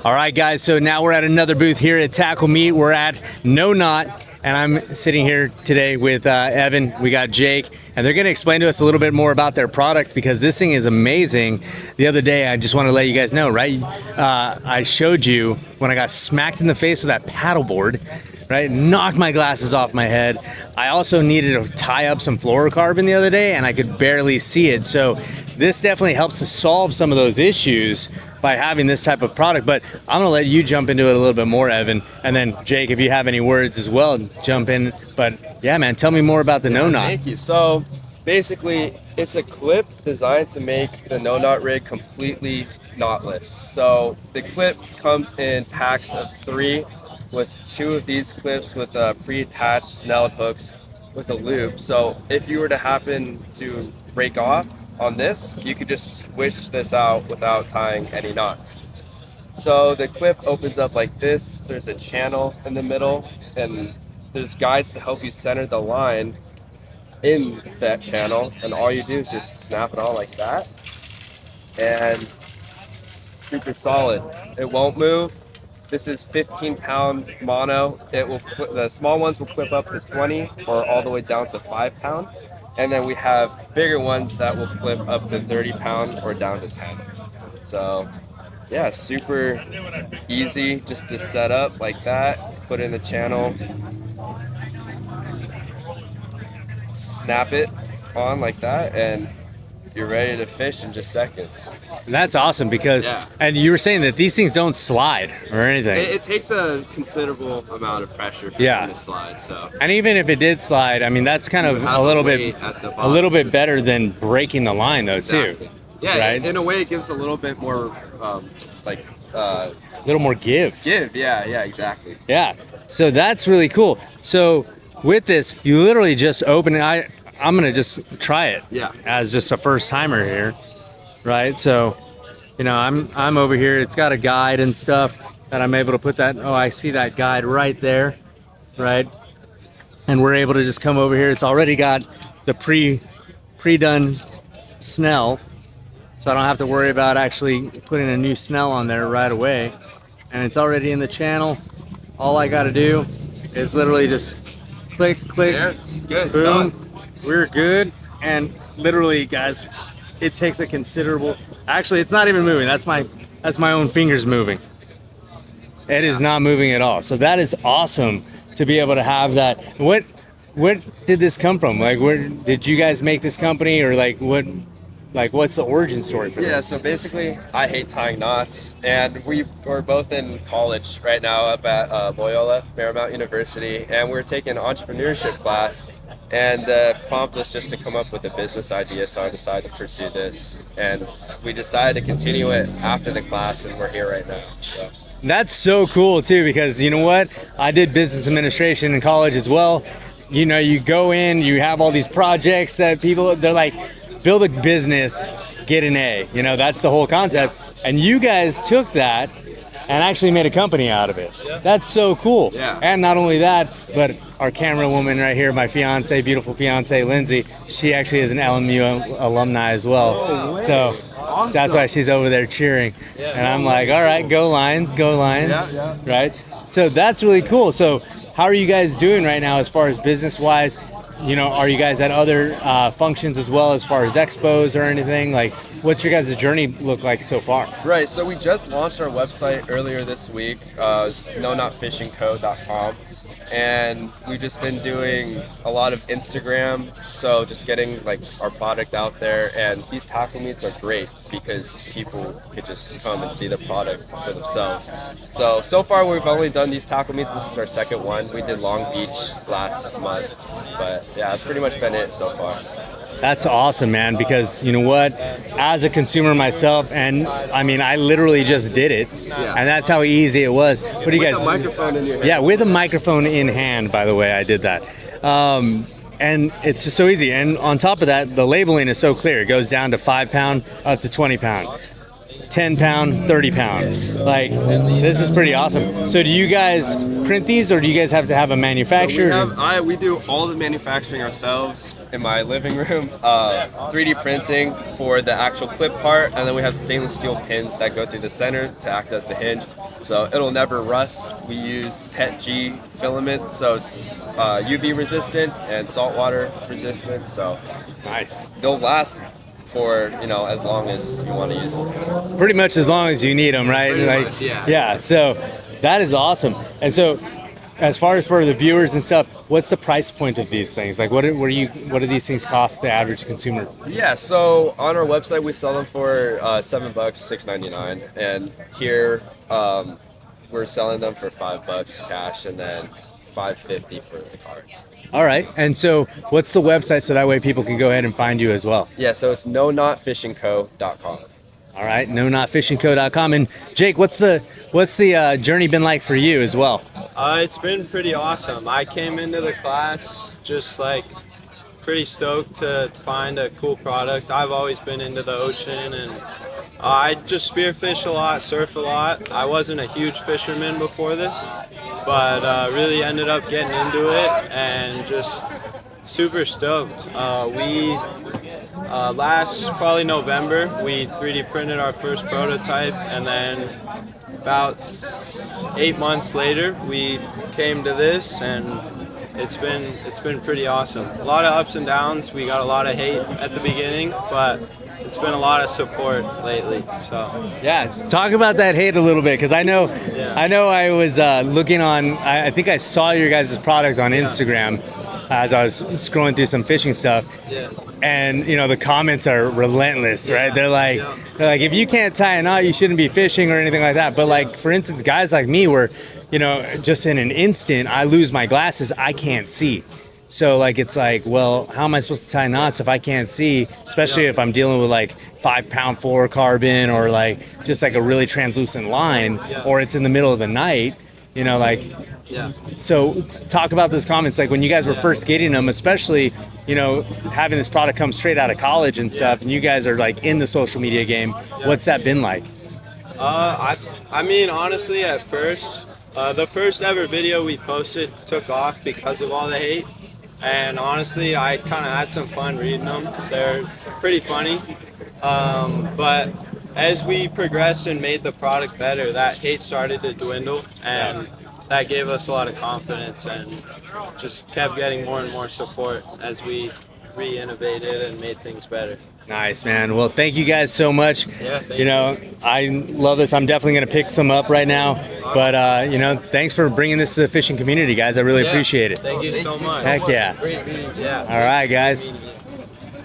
All right, guys, so now we're at another booth here at TackleMeet. We're at No Knot, and I'm sitting here today with Evan. We got Jake, and they're going to explain to us a little bit more about their product, because this thing is amazing. The other day, I just want to let you guys know, right? I showed you when I got smacked in the face with that paddleboard, right? Knocked my glasses off my head. I also needed to tie up some fluorocarbon the other day, and I could barely see it. So this definitely helps to solve some of those issues by having this type of product. But I'm gonna let you jump into it a little bit more, Evan, and then Jake, if you have any words as well, jump in. But yeah, man, tell me more about the No Knot. Thank you. So basically, it's a clip designed to make the No Knot rig completely knotless. So the clip comes in packs of 3 with 2 of these clips with pre-attached snelled hooks with a loop. So if you were to happen to break off on this, you could just switch this out without tying any knots. So the clip opens up like this. There's a channel in the middle, and there's guides to help you center the line in that channel, and all you do is just snap it on like that, and super solid. It won't move. This is 15-pound mono. The small ones will clip up to 20 or all the way down to 5-pound. And then we have bigger ones that will clip up to 30-pound or down to 10. So yeah, super easy just to set up like that, put in the channel, snap it on like that, and you're ready to fish in just seconds. That's awesome, because, and you were saying that these things don't slide or anything. It takes a considerable amount of pressure for them to slide. So, and even if it did slide, I mean, that's kind of a little bit better than breaking the line, though, too. Yeah, right? In a way, it gives a little bit more, a little more give. Yeah, exactly. Yeah, so that's really cool. So with this, you literally just open it. I'm gonna just try it. Yeah. As just a first timer here, right? So I'm over here. It's got a guide and stuff that I'm able to put that. Oh, I see that guide right there, right? And we're able to just come over here. It's already got the pre-done snell, so I don't have to worry about actually putting a new snell on there right away. And it's already in the channel. All I got to do is literally just click, Good. boom, Done. we're good. And literally, guys, it takes a considerable. Actually, it's not even moving. That's my own fingers moving. It is not moving at all. So that is awesome to be able to have that. What did this come from? Like, where did you guys make this company, or what's the origin story for this? Yeah, so basically, I hate tying knots, and we're both in college right now up at Loyola Marymount University, and we're taking an entrepreneurship class, and the prompt was just to come up with a business idea, so I decided to pursue this, and we decided to continue it after the class, and we're here right now. So. That's so cool too, because you know what? I did business administration in college as well. You go in, you have all these projects that they're like, build a business, get an A. That's the whole concept. And you guys took that and actually made a company out of it. Yeah. That's so cool. Yeah. And not only that, but our camera woman right here, my fiance, beautiful fiance, Lindsay, she actually is an LMU alumni as well. Oh, so awesome. That's why she's over there cheering. Yeah, and I'm like, all right, go Lions, go Lions. Yeah. Right? So that's really cool. So how are you guys doing right now as far as business-wise? Are you guys at other functions as well, as far as expos or anything? Like, what's your guys' journey look like so far? Right, so we just launched our website earlier this week, nonotfishingco.com, and we've just been doing a lot of Instagram, so just getting our product out there, and these tackle meets are great because people could just come and see the product for themselves. So far we've only done these tackle meets. This is our second one. We did Long Beach last month, but yeah, that's pretty much been it so far. That's awesome, man, because you know what? As a consumer myself, and I mean, I literally just did it, and that's how easy it was. What do you guys? With a microphone in your hand. Yeah, with a microphone in hand, by the way, I did that. And it's just so easy. And on top of that, the labeling is so clear. It goes down to 5 pound up to 20 pound. 10 pound, 30 pound. This is pretty awesome. So do you guys print these, or do you guys have to have a manufacturer? So we do all the manufacturing ourselves in my living room. 3D printing for the actual clip part, and then we have stainless steel pins that go through the center to act as the hinge. So it'll never rust. We use PETG filament, so it's UV resistant and saltwater resistant. So nice. They'll last for as long as you want to use them. Pretty much as long as you need them, right? Pretty much, yeah. Yeah. So that is awesome. And so, as far as for the viewers and stuff, what's the price point of these things? What do these things cost the average consumer? Yeah. So on our website we sell them for $7, $6.99, and here we're selling them for $5 cash, and then $5.50 for the card. All right. And so what's the website, so that way people can go ahead and find you as well? Yeah, so it's nonotfishingco.com. All right, nonotfishingco.com. And Jake, what's the journey been like for you as well? It's been pretty awesome. I came into the class just pretty stoked to find a cool product. I've always been into the ocean, and I just spearfish a lot, surf a lot. I wasn't a huge fisherman before this, but really ended up getting into it and just super stoked. Last probably November, we 3D printed our first prototype, and then about 8 months later, we came to this, and it's been pretty awesome. A lot of ups and downs. We got a lot of hate at the beginning, but it's been a lot of support lately. So yeah, talk about that hate a little bit, because I know I was looking on. I think I saw your guys' product on Instagram as I was scrolling through some fishing stuff. Yeah. And the comments are relentless, right? They're like, if you can't tie a knot, you shouldn't be fishing or anything like that. But for instance, guys like me, where just in an instant I lose my glasses, I can't see. So it's well, how am I supposed to tie knots if I can't see, especially if I'm dealing with 5 pound fluorocarbon or just a really translucent line, or it's in the middle of the night. You know, like, Yeah. so talk about those comments, like when you guys were first getting them, especially, you know, having this product come straight out of college and stuff, and you guys are like in the social media game. What's that been like? I mean, honestly, at first, the first ever video we posted took off because of all the hate. And honestly, I kind of had some fun reading them. They're pretty funny. But as we progressed and made the product better, that hate started to dwindle. And that gave us a lot of confidence and just kept getting more and more support as we re-innovated and made things better. Nice, man. Well, thank you guys so much. Yeah, thank you know, I love this. I'm definitely going to pick some up right now. But, you know, thanks for bringing this to the fishing community, guys. I really appreciate it. Thank you so much. Heck yeah. Great meeting. Yeah. All right, guys.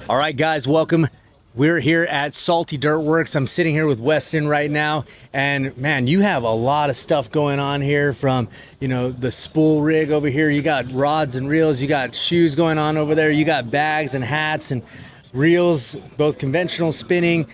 All right, guys, welcome. We're here at Salty Dirt Works. I'm sitting here with Weston right now. And, man, you have a lot of stuff going on here, from, you know, the spool rig over here. You got rods and reels. You got shoes going on over there. You got bags and hats and reels, both conventional, spinning.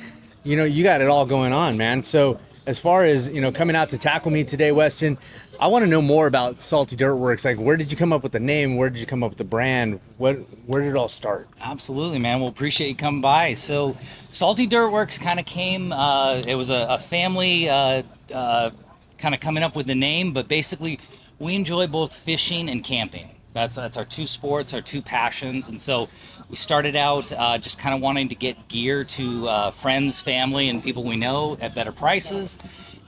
You know, you got it all going on, man. So as far as, you know, coming out to tackle me today, Weston, I want to know more about Salty Dirt Works. Like, where did you come up with the name? Where did you come up with the brand? Where did it all start? Absolutely, man. Well, appreciate you coming by. So Salty Dirt Works kind of came, it was a family kind of coming up with the name, but basically we enjoy both fishing and camping. That's our two sports, our two passions. And so we started out just kind of wanting to get gear to friends, family, and people we know at better prices.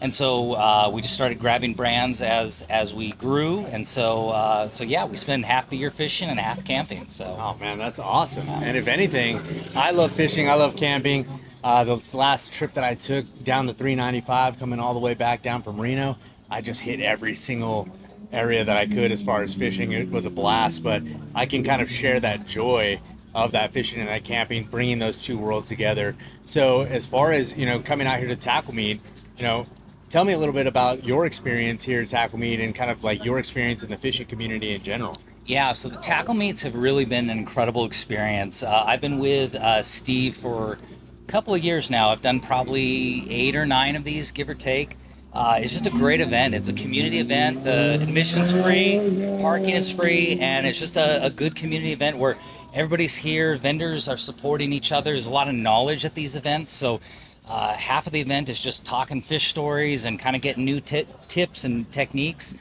And so we just started grabbing brands as we grew. And so yeah, we spend half the year fishing and half camping. So. Oh man, that's awesome. And if anything, I love fishing. I love camping. This last trip that I took down the 395, coming all the way back down from Reno, I just hit every single area that I could as far as fishing. It was a blast, but I can kind of share that joy of that fishing and that camping, bringing those two worlds together. So as far as, you know, coming out here to TackleMeet, you know, tell me a little bit about your experience here at TackleMeet and kind of like your experience in the fishing community in general. Yeah, so the tackle meets have really been an incredible experience. I've been with Steve for a couple of years now. I've done probably 8 or 9 of these, give or take. It's just a great event. It's a community event. The admission's free, parking is free, and it's just a good community event where everybody's here. Vendors are supporting each other. There's a lot of knowledge at these events. So half of the event is just talking fish stories and kind of getting new tips and techniques.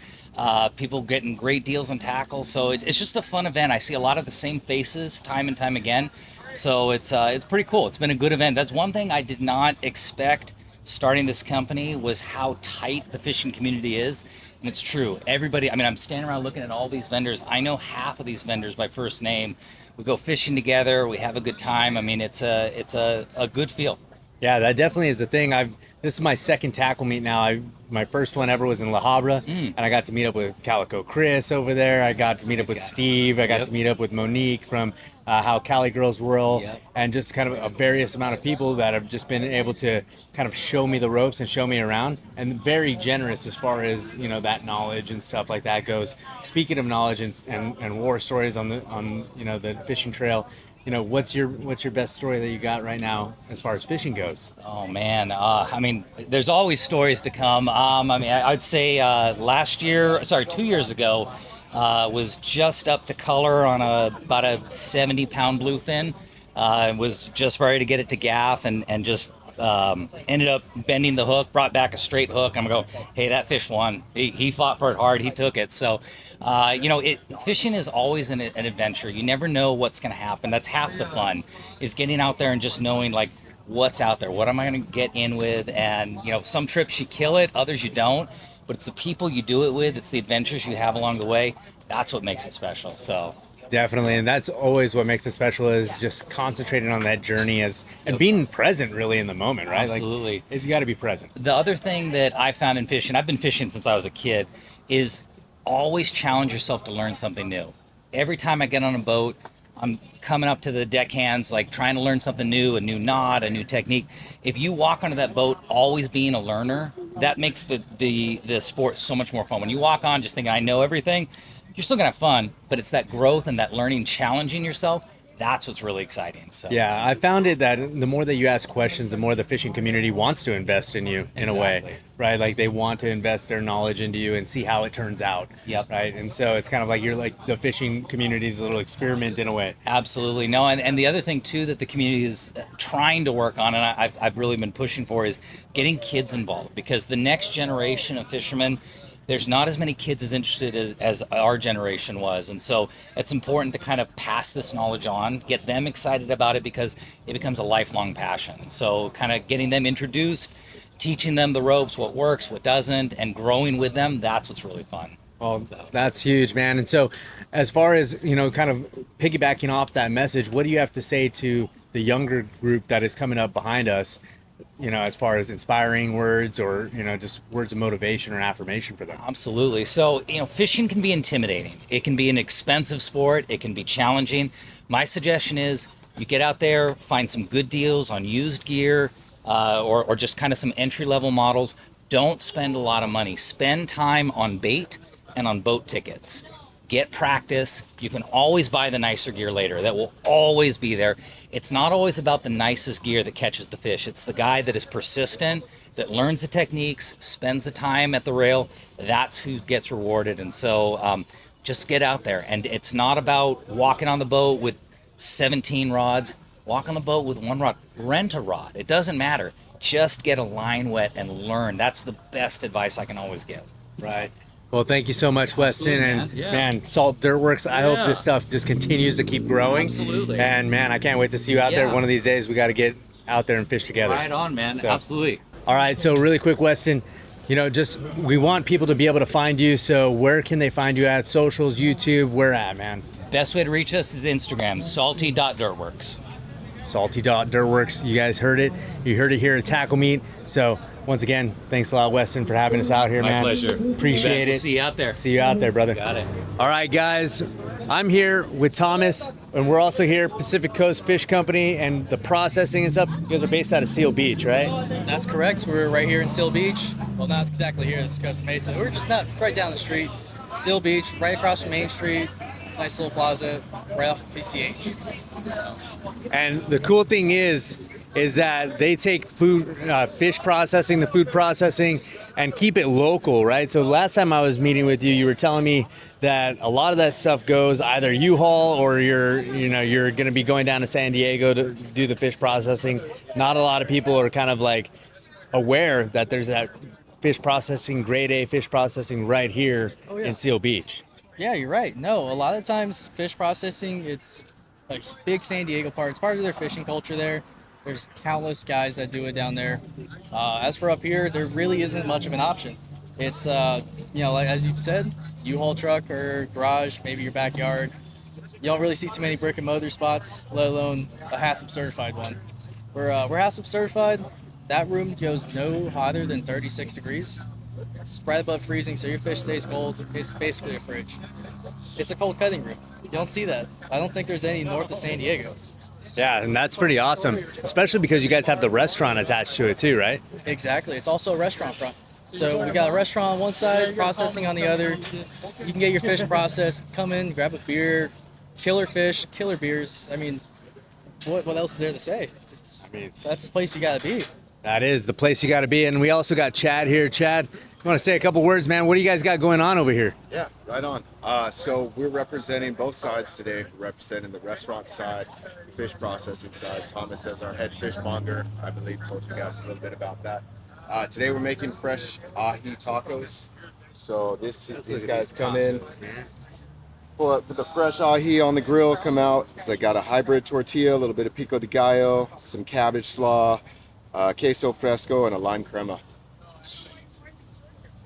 People getting great deals on tackle. So it's just a fun event. I see a lot of the same faces time and time again. So it's pretty cool. It's been a good event. That's one thing I did not expect starting this company, was how tight the fishing community is. And it's true. Everybody, I mean, I'm standing around looking at all these vendors. I know half of these vendors by first name. We go fishing together. We have a good time. I mean, it's a good feel. Yeah, that definitely is a thing. This is my second tackle meet now. My first one ever was in La Habra, and I got to meet up with Calico Chris over there. I got to meet up with Steve. I got to meet up with Monique from how Cali Girls Roll, and just kind of a various amount of people that have just been able to kind of show me the ropes and show me around, and very generous as far as, you know, that knowledge and stuff like that goes. Speaking of knowledge and war stories on you know, the fishing trail, you know, what's your best story that you got right now as far as fishing goes? Oh man, I mean, there's always stories to come. I mean, I'd say 2 years ago, was just up to color on about a 70-pound bluefin. Was just ready to get it to gaff and just ended up bending the hook, brought back a straight hook. I'm going, hey, that fish won. He fought for it hard. He took it. So, you know, fishing is always an adventure. You never know what's going to happen. That's half the fun, is getting out there and just knowing, like, what's out there. What am I going to get in with? And, you know, some trips you kill it, others you don't. But it's the people you do it with. It's the adventures you have along the way. That's what makes it special. So. Definitely, and that's always what makes it special, is just concentrating on that journey and being present really in the moment, right? Absolutely. Like, you got to be present. The other thing that I found in fishing, I've been fishing since I was a kid, is always challenge yourself to learn something new. Every time I get on a boat, I'm coming up to the deckhands, like trying to learn something new, a new knot, a new technique. If you walk onto that boat always being a learner, that makes the sport so much more fun. When you walk on just thinking, I know everything, you're still gonna have fun, but it's that growth and that learning, challenging yourself. That's what's really exciting. So Yeah, I found it that the more that you ask questions, the more the fishing community wants to invest in you in a way, right? Like they want to invest their knowledge into you and see how it turns out. Yep. Right. And so it's kind of like you're like the fishing community's little experiment in a way. Absolutely. No, and the other thing too that the community is trying to work on, and I've really been pushing for, is getting kids involved, because the next generation of fishermen, there's not as many kids as interested as our generation was. And so it's important to kind of pass this knowledge on, get them excited about it, because it becomes a lifelong passion. And so kind of getting them introduced, teaching them the ropes, what works, what doesn't, and growing with them, that's what's really fun. Well, that's huge, man. And so as far as, kind of piggybacking off that message, what do you have to say to the younger group that is coming up behind us, as far as inspiring words or, just words of motivation or affirmation for them? Absolutely. So, fishing can be intimidating. It can be an expensive sport. It can be challenging. My suggestion is you get out there, find some good deals on used gear, or just kind of some entry-level models. Don't spend a lot of money. Spend time on bait and on boat tickets. Get practice. You can always buy the nicer gear later. That will always be there. It's not always about the nicest gear that catches the fish. It's the guy that is persistent, that learns the techniques, spends the time at the rail. That's who gets rewarded. And so just get out there. And it's not about walking on the boat with 17 rods. Walk on the boat with one rod. Rent a rod. It doesn't matter. Just get a line wet and learn. That's the best advice I can always give. Right. Well, thank you so much, Weston. And man, Salt Dirt Works, I hope this stuff just continues to keep growing. Absolutely. And man, I can't wait to see you out there one of these days. We got to get out there and fish together. Right on, man. So, absolutely. All right. So really quick, Weston, we want people to be able to find you. So where can they find you at? Socials, YouTube, where at, man? Best way to reach us is Instagram, salty.dirtworks. Salty.dirtworks. You guys heard it. You heard it here at TackleMeet. So once again, thanks a lot, Weston, for having us out here, man. My pleasure. Appreciate it. We'll see you out there. See you out there, brother. Got it. All right, guys. I'm here with Thomas, and we're also here, Pacific Coast Fish Company, and the processing and stuff. You guys are based out of Seal Beach, right? That's correct. We're right here in Seal Beach. Well, not exactly here in Costa Mesa. We're just not right down the street. Seal Beach, right across from Main Street. Nice little plaza, right off of PCH. So. And the cool thing is that they take fish processing, the food processing, and keep it local, right? So last time I was meeting with you, you were telling me that a lot of that stuff goes either U-Haul or you're going to be going down to San Diego to do the fish processing. Not a lot of people are kind of like aware that there's that fish processing, grade A fish processing right here in Seal Beach. Yeah, you're right. No, a lot of times fish processing, it's a big San Diego part. It's part of their fishing culture there. There's countless guys that do it down there. As for up here, there really isn't much of an option. It's, like as you said, U-Haul truck or garage, maybe your backyard. You don't really see too many brick and mortar spots, let alone a HACCP certified one. We're HACCP certified. That room goes no hotter than 36 degrees. It's right above freezing, so your fish stays cold. It's basically a fridge. It's a cold cutting room. You don't see that. I don't think there's any north of San Diego. Yeah, and that's pretty awesome, especially because you guys have the restaurant attached to it too, right? Exactly. It's also a restaurant front. So we got a restaurant on one side, processing on the other. You can get your fish processed, come in, grab a beer, killer fish, killer beers. I mean, what else is there to say? That's the place you got to be. That is the place you got to be. And we also got Chad here. Chad, you want to say a couple words, man? What do you guys got going on over here? Yeah, right on. So we're representing both sides today. We're representing the restaurant side, the fish processing side. Thomas as our head fishmonger, I believe, told you guys a little bit about that. Today we're making fresh ahi tacos. So these guys come in, put the fresh ahi on the grill, come out. So I got a hybrid tortilla, a little bit of pico de gallo, some cabbage slaw, queso fresco, and a lime crema.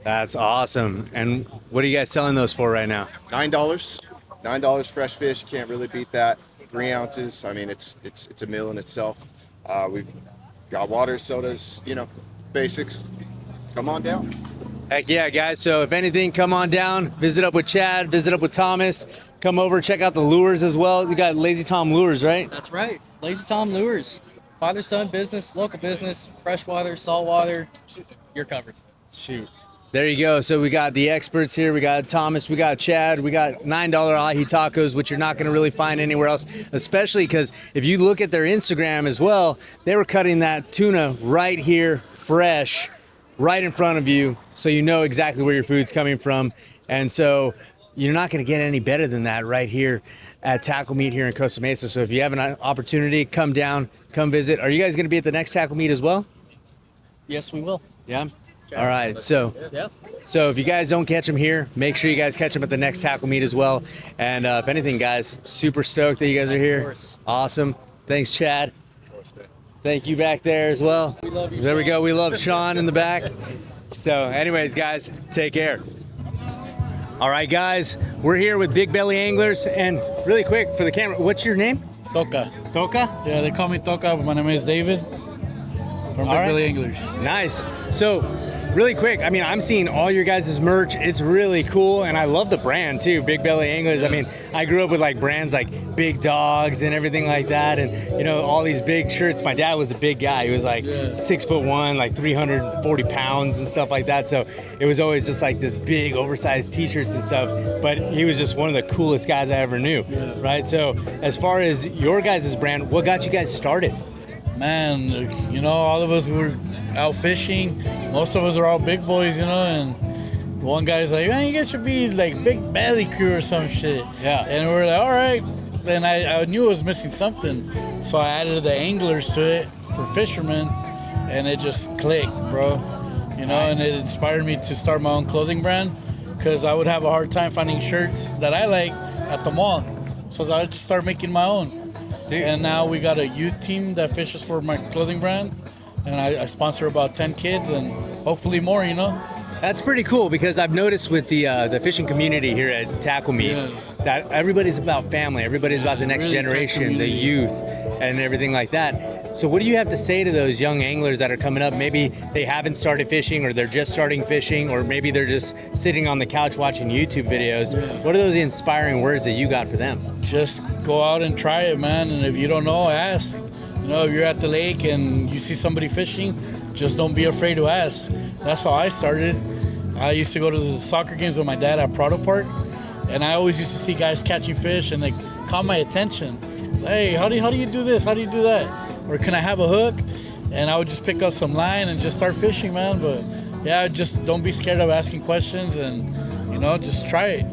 That's awesome. And what are you guys selling those for right now? $9 fresh fish. Can't really beat that. 3 ounces. I mean, it's a meal in itself. We've got water, sodas, basics. Come on down. Heck yeah, guys. So if anything, come on down, visit up with Chad, visit up with Thomas, come over, check out the lures as well. You got Lazy Tom Lures, right? That's right. Lazy Tom Lures. Father-son business, local business, freshwater, saltwater. You're covered. Shoot. There you go. So we got the experts here. We got Thomas, we got Chad, we got $9 ahi tacos, which you're not going to really find anywhere else, especially because if you look at their Instagram as well, they were cutting that tuna right here, fresh, right in front of you, so you know exactly where your food's coming from. And so you're not going to get any better than that right here at TackleMeet here in Costa Mesa. So if you have an opportunity, come down, come visit. Are you guys going to be at the next TackleMeet as well? Yes, we will. Yeah. All right, so if you guys don't catch them here, make sure you guys catch them at the next TackleMeet as well. And if anything, guys, super stoked that you guys are here. Awesome. Thanks, Chad. Thank you back there as well. We love you, there we Sean. go. We love Sean in the back. So anyways, guys, take care. All right, guys, we're here with Big Belly Anglers. And really quick for the camera, what's your name? Toca. Toca? Yeah, they call me Toca, but my name is David from Big Belly Anglers. Nice. So, really quick, I mean, I'm seeing all your guys' merch. It's really cool, and I love the brand too, Big Belly Anglers. I mean, I grew up with like brands like Big Dogs and everything like that, and you know, all these big shirts. My dad was a big guy. He was like 6'1", like 340 pounds and stuff like that. So it was always just like this big oversized t-shirts and stuff, but he was just one of the coolest guys I ever knew, right? So as far as your guys' brand, what got you guys started? Man, you know, all of us were out fishing. Most of us are all big boys, you know, and one guy's like, man, you guys should be like Big Belly Crew or some shit. Yeah. And we're like, all right. Then I knew I was missing something. So I added the anglers to it for fishermen, and it just clicked, bro. You know, and it inspired me to start my own clothing brand because I would have a hard time finding shirts that I like at the mall. So I would just start making my own. Dude. And now we got a youth team that fishes for my clothing brand, and I sponsor about 10 kids and hopefully more, you know. That's pretty cool because I've noticed with the fishing community here at TackleMeet that everybody's about family, everybody's about the next really generation, the youth, and everything like that. So what do you have to say to those young anglers that are coming up? Maybe they haven't started fishing, or they're just starting fishing, or maybe they're just sitting on the couch watching YouTube videos. What are those inspiring words that you got for them? Just go out and try it, man. And if you don't know, ask. You know, if you're at the lake and you see somebody fishing, just don't be afraid to ask. That's how I started. I used to go to the soccer games with my dad at Prado Park, and I always used to see guys catching fish, and they caught my attention. Hey, how do you do this? How do you do that? Or can I have a hook? And I would just pick up some line and just start fishing, man. But yeah, just don't be scared of asking questions, and you know, just try it.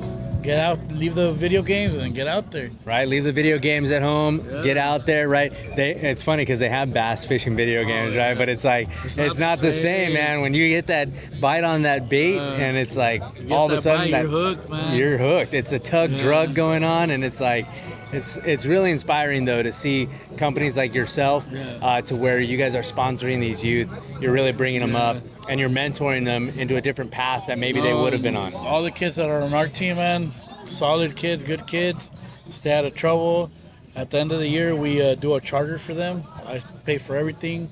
Get out, leave the video games and get out there. Right, leave the video games at home, get out there, right? It's funny because they have bass fishing video games, right? But it's like, it's not the same, man. When you get that bite on that bait and it's like, all of a sudden, you're hooked, man. You're hooked. It's a tug drug going on, and it's like, it's really inspiring though to see companies like yourself to where you guys are sponsoring these youth. You're really bringing them up, and you're mentoring them into a different path that maybe they would have been on. All the kids that are on our team, man, solid kids, good kids, stay out of trouble. At the end of the year, we do a charter for them. I pay for everything,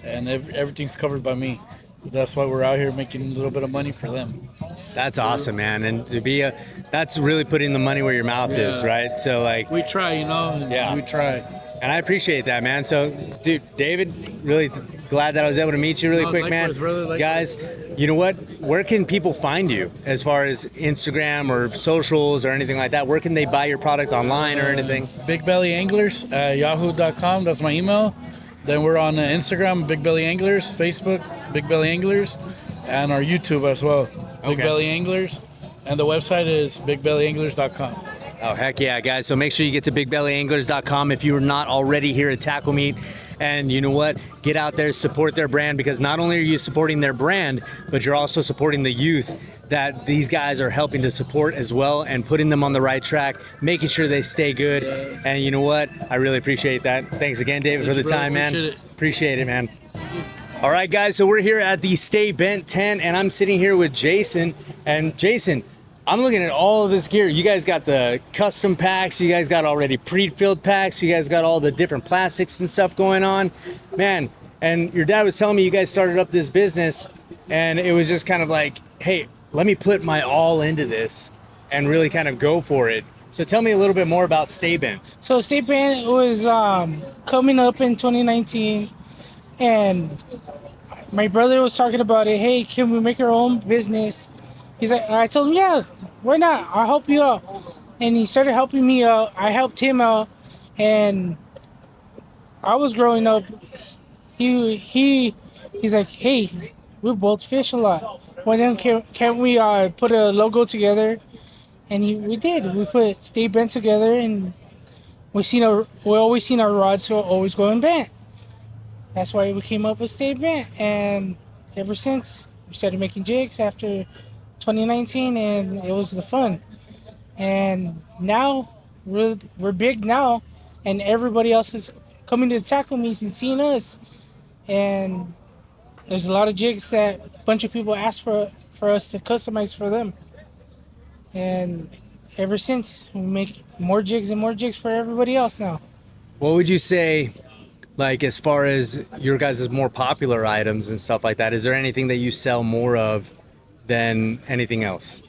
and everything's covered by me. That's why we're out here making a little bit of money for them. That's awesome, man. And to be that's really putting the money where your mouth is, right? So like, we try, you know, we try. And I appreciate that, man. So, dude, David, really glad that I was able to meet you really quick, likewise, man. brother, likewise. Guys, you know what? Where can people find you as far as Instagram or socials or anything like that? Where can they buy your product online or anything? Big Belly Anglers at yahoo.com. That's my email. Then we're on Instagram, Big Belly Anglers, Facebook, Big Belly Anglers, and our YouTube as well, Big Belly Anglers. And the website is bigbellyanglers.com. Oh, heck yeah, guys. So make sure you get to bigbellyanglers.com if you're not already here at TackleMeet. And you know what? Get out there, support their brand, because not only are you supporting their brand, but you're also supporting the youth that these guys are helping to support as well, and putting them on the right track, making sure they stay good. And you know what? I really appreciate that. Thanks again, David, for the time, man. Appreciate it, man. All right, guys. So we're here at the Stay Bent tent, and I'm sitting here with Jason. And Jason, I'm looking at all of this gear. You guys got the custom packs. You guys got already pre-filled packs. You guys got all the different plastics and stuff going on. Man, and your dad was telling me you guys started up this business, and it was just kind of like, hey, let me put my all into this and really kind of go for it. So tell me a little bit more about Stay Bent. So Stay Bent was coming up in 2019, and my brother was talking about it. Hey, can we make our own business? He's like, I told him, yeah, why not? I'll help you out. And he started helping me out. I helped him out, and I was growing up. He's like, hey, we both fish a lot. Why then can't we put a logo together? And we did. We put Stay Bent together, and we always seen our rods always going bent. That's why we came up with Stay Bent, and ever since we started making jigs after 2019, and it was the fun. And now we're big now, and everybody else is coming to the tackle meets and seeing us. And there's a lot of jigs that a bunch of people ask for us to customize for them. And ever since, we make more jigs and more jigs for everybody else now. What would you say, like, as far as your guys' more popular items and stuff like that? Is there anything that you sell more of than anything else?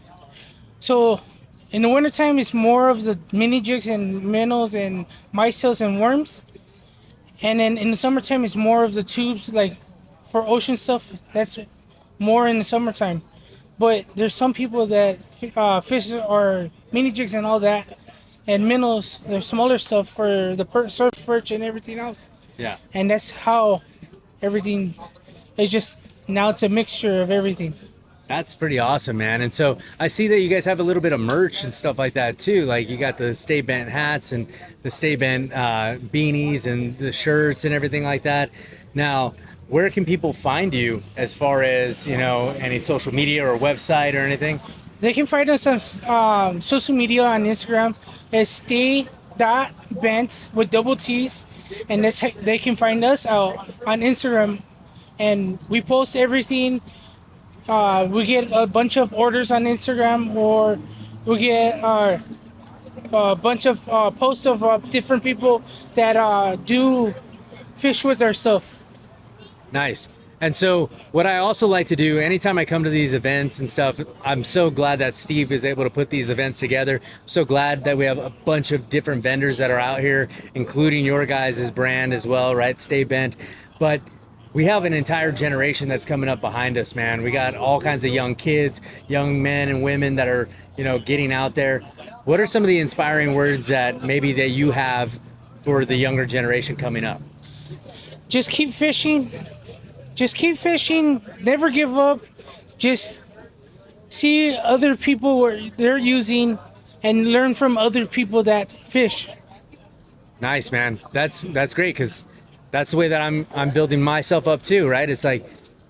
So in the wintertime, it's more of the mini jigs and minnows and mice tails and worms. And then in the summertime, it's more of the tubes, like for ocean stuff. That's more in the summertime. But there's some people that fish or mini jigs and all that, and minnows, they're smaller stuff for the surf perch and everything else. Yeah. And that's how everything is just, now it's a mixture of everything. That's pretty awesome, man. And so I see that you guys have a little bit of merch and stuff like that too. Like you got the Stay Bent hats and the Stay Bent beanies and the shirts and everything like that. Now, where can people find you as far as, you know, any social media or website or anything? They can find us on social media on Instagram. It's stay.bent with double T's. And they can find us out on Instagram. And we post everything. We get a bunch of orders on Instagram, or we get a bunch of posts of different people that do fish with our stuff. Nice. And so what I also like to do anytime I come to these events and stuff, I'm so glad that Steve is able to put these events together. I'm so glad that we have a bunch of different vendors that are out here, including your guys' brand as well, right? Stay Bent. But we have an entire generation that's coming up behind us, man. We got all kinds of young kids, young men and women that are, you know, getting out there. What are some of the inspiring words that maybe that you have for the younger generation coming up? Just keep fishing. Just keep fishing. Never give up. Just see other people what they're using and learn from other people that fish. Nice, man. That's great, because that's the way that I'm building myself up too, right? It's like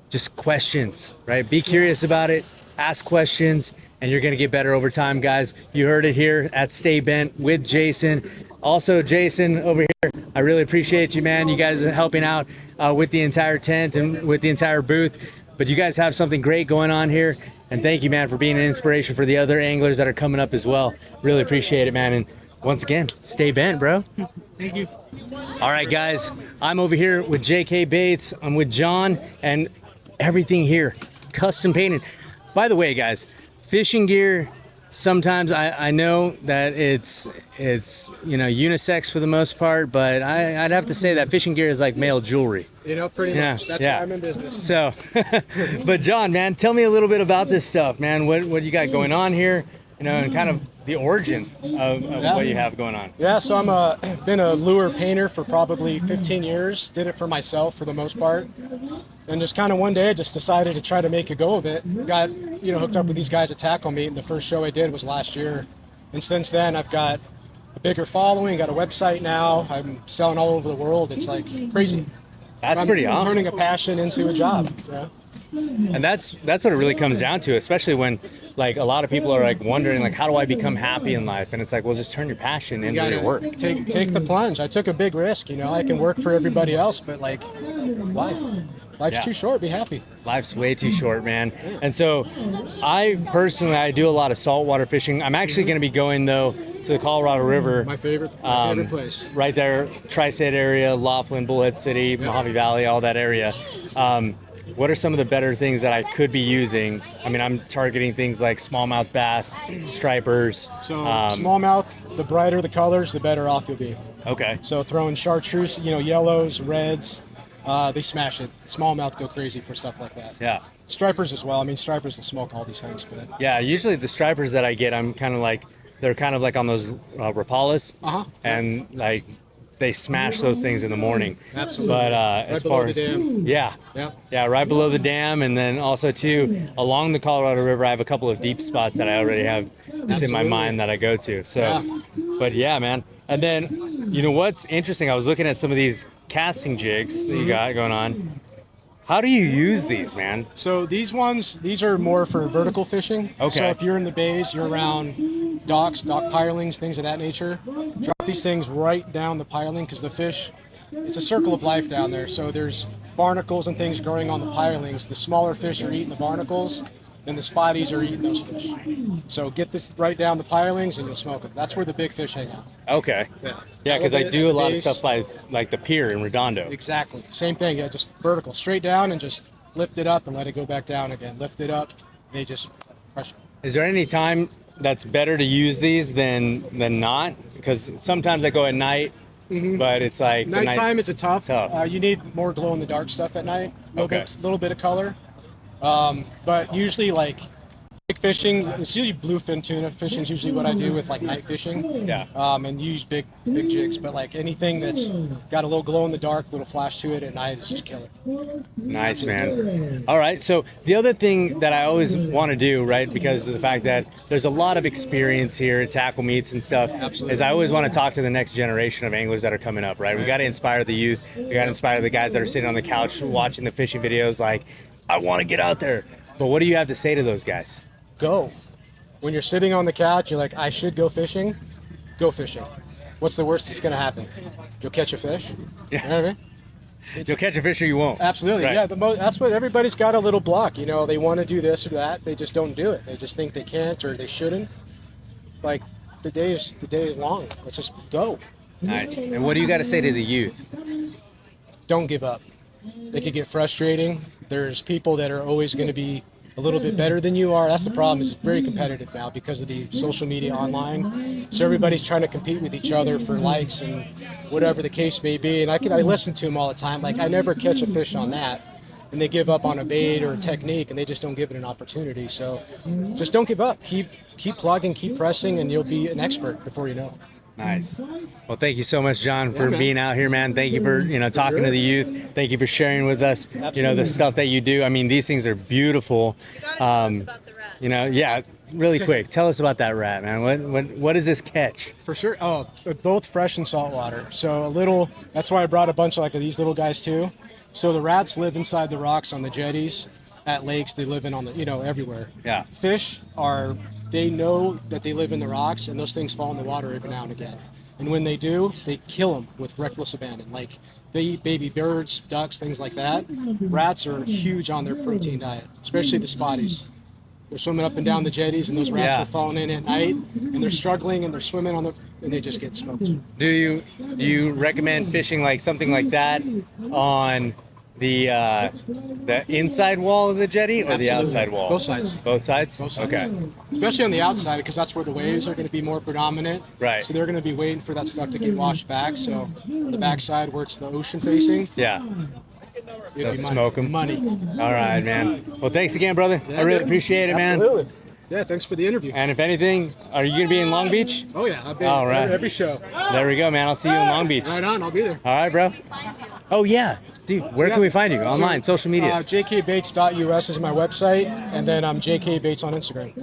just questions, right? Be curious about it, ask questions, and you're gonna get better over time, guys. You heard it here at Stay Bent with Jason. Also, Jason over here, I really appreciate you, man. You guys are helping out with the entire tent and with the entire booth. But you guys have something great going on here. And thank you, man, for being an inspiration for the other anglers that are coming up as well. Really appreciate it, man. And once again, stay bent, bro. Thank you. All right, guys, I'm over here with JK Baits. I'm with John, and everything here, custom painted. By the way, guys, fishing gear, sometimes I know that it's you know, unisex for the most part, but I'd have to say that fishing gear is like male jewelry. You know, pretty much. That's why I'm in business. So, but John, man, tell me a little bit about this stuff, man. What you got going on here, you know, and kind of the origin of what you have going on. Yeah, so been a lure painter for probably 15 years. Did it for myself for the most part. And just kind of one day I just decided to try to make a go of it. Got, you know, hooked up with these guys at TackleMeet, and the first show I did was last year. And since then I've got a bigger following, got a website now. I'm selling all over the world. It's like crazy. That's pretty awesome. Turning a passion into a job. So. And that's what it really comes down to, especially when like a lot of people are like wondering like, how do I become happy in life? And it's like, well, just turn your passion into your work. Take the plunge. I took a big risk, you know. I can work for everybody else, but like, why? Life's too short. Be happy. Life's way too short, man. And so I do a lot of saltwater fishing. I'm actually going to be going though to the Colorado River. My favorite place. Right there, Tri-State area, Laughlin, Bullhead City, Mojave Valley, all that area. What are some of the better things that I could be using? I mean, I'm targeting things like smallmouth bass, stripers. So smallmouth, the brighter the colors, the better off you'll be. Okay. So throwing chartreuse, you know, yellows, reds, they smash it. Smallmouth go crazy for stuff like that. Yeah. Stripers as well. I mean, stripers will smoke all these things, but Yeah, usually the stripers that I get, they're kind of like on those Rapalas, and like they smash those things in the morning. Absolutely. But Right as below far the as dam. yeah, right below the dam, and then also too along the Colorado River, I have a couple of deep spots that I already have just in my Absolutely. mind that I go to. So, Yeah. but yeah, man. And then you know what's interesting? I was looking at some of these casting jigs that you got going on. How do you use these, man? So these are more for vertical fishing. Okay. So if you're in the bays, you're around docks, dock pilings, things of that nature. Drop these things right down the piling because the fish, it's a circle of life down there. So there's barnacles and things growing on the pilings. The smaller fish are eating the barnacles, and the spotties are eating those fish. So get this right down the pilings and you'll smoke them. That's where the big fish hang out. Okay. Yeah, because I do a lot of stuff by like the pier in Redondo. Exactly. Same thing. Yeah, just vertical, straight down and just lift it up and let it go back down again. Lift it up. They just crush it. Is there any time that's better to use these than not? Because sometimes I go at night, but it's like the Nighttime night- is tough. You need more glow in the dark stuff at night. A little bit of color. But usually like big fishing, it's usually bluefin tuna fishing is usually what I do with like night fishing. Yeah. And use big jigs. But like anything that's got a little glow in the dark, little flash to it at night is just killer. Nice, man. All right. So the other thing that I always want to do, right, because of the fact that there's a lot of experience here at tackle meets and stuff, is I always want to talk to the next generation of anglers that are coming up, right? We got to inspire the youth. We got to inspire the guys that are sitting on the couch watching the fishing videos like, I want to get out there. But what do you have to say to those guys? Go. When you're sitting on the couch, you're like, I should go fishing. Go fishing. What's the worst that's going to happen? You'll catch a fish. Yeah. You know what I mean? You'll catch a fish or you won't. Absolutely. Right. Yeah. That's what everybody's got a little block. You know, they want to do this or that. They just don't do it. They just think they can't or they shouldn't. Like the day is long. Let's just go. Nice. And what do you got to say to the youth? Don't give up. It could get frustrating. There's people that are always going to be a little bit better than you are. That's the problem. Is it's very competitive now because of the social media online. So everybody's trying to compete with each other for likes and whatever the case may be. And I listen to them all the time. Like I never catch a fish on that, and they give up on a bait or a technique, and they just don't give it an opportunity. So just don't give up. Keep plugging, keep pressing, and you'll be an expert before you know it. Nice. Well, thank you so much, John, for man. being out here, man. Thank you for talking to the youth. Thank you for sharing with us, the stuff that you do. I mean, these things are beautiful. Yeah, really quick. Tell us about that rat, man. What is this catch? For sure. Oh, both fresh and salt water. So that's why I brought a bunch of like these little guys too. So the rats live inside the rocks on the jetties, at lakes. They live in on the everywhere. Yeah. Fish they know that they live in the rocks, and those things fall in the water every now and again. And when they do, they kill them with reckless abandon. Like they eat baby birds, ducks, things like that. Rats are huge on their protein diet, especially the spotties. They're swimming up and down the jetties, and those rats are falling in at night, and they're struggling, and they're swimming and they just get smoked. Do you recommend fishing like something like that on the inside wall of the jetty or the Absolutely. outside wall? Both sides. Both sides? Both sides. Okay. Especially on the outside, because that's where the waves are going to be more predominant. Right. So they're going to be waiting for that stuff to get washed back. So the backside where it's the ocean facing. Yeah. It'd be Smoke them. money. All right, man. Well, thanks again, brother. I really appreciate it, man. Absolutely. Yeah, thanks for the interview. And if anything, are you going to be in Long Beach? Oh, yeah. I've been All right. every show. There we go, man. I'll see you in Long Beach. Right on. I'll be there. All right, bro. Oh, yeah. Dude, where can we find you? Online, social media. jkbates.us is my website, and then I'm jkbates on Instagram.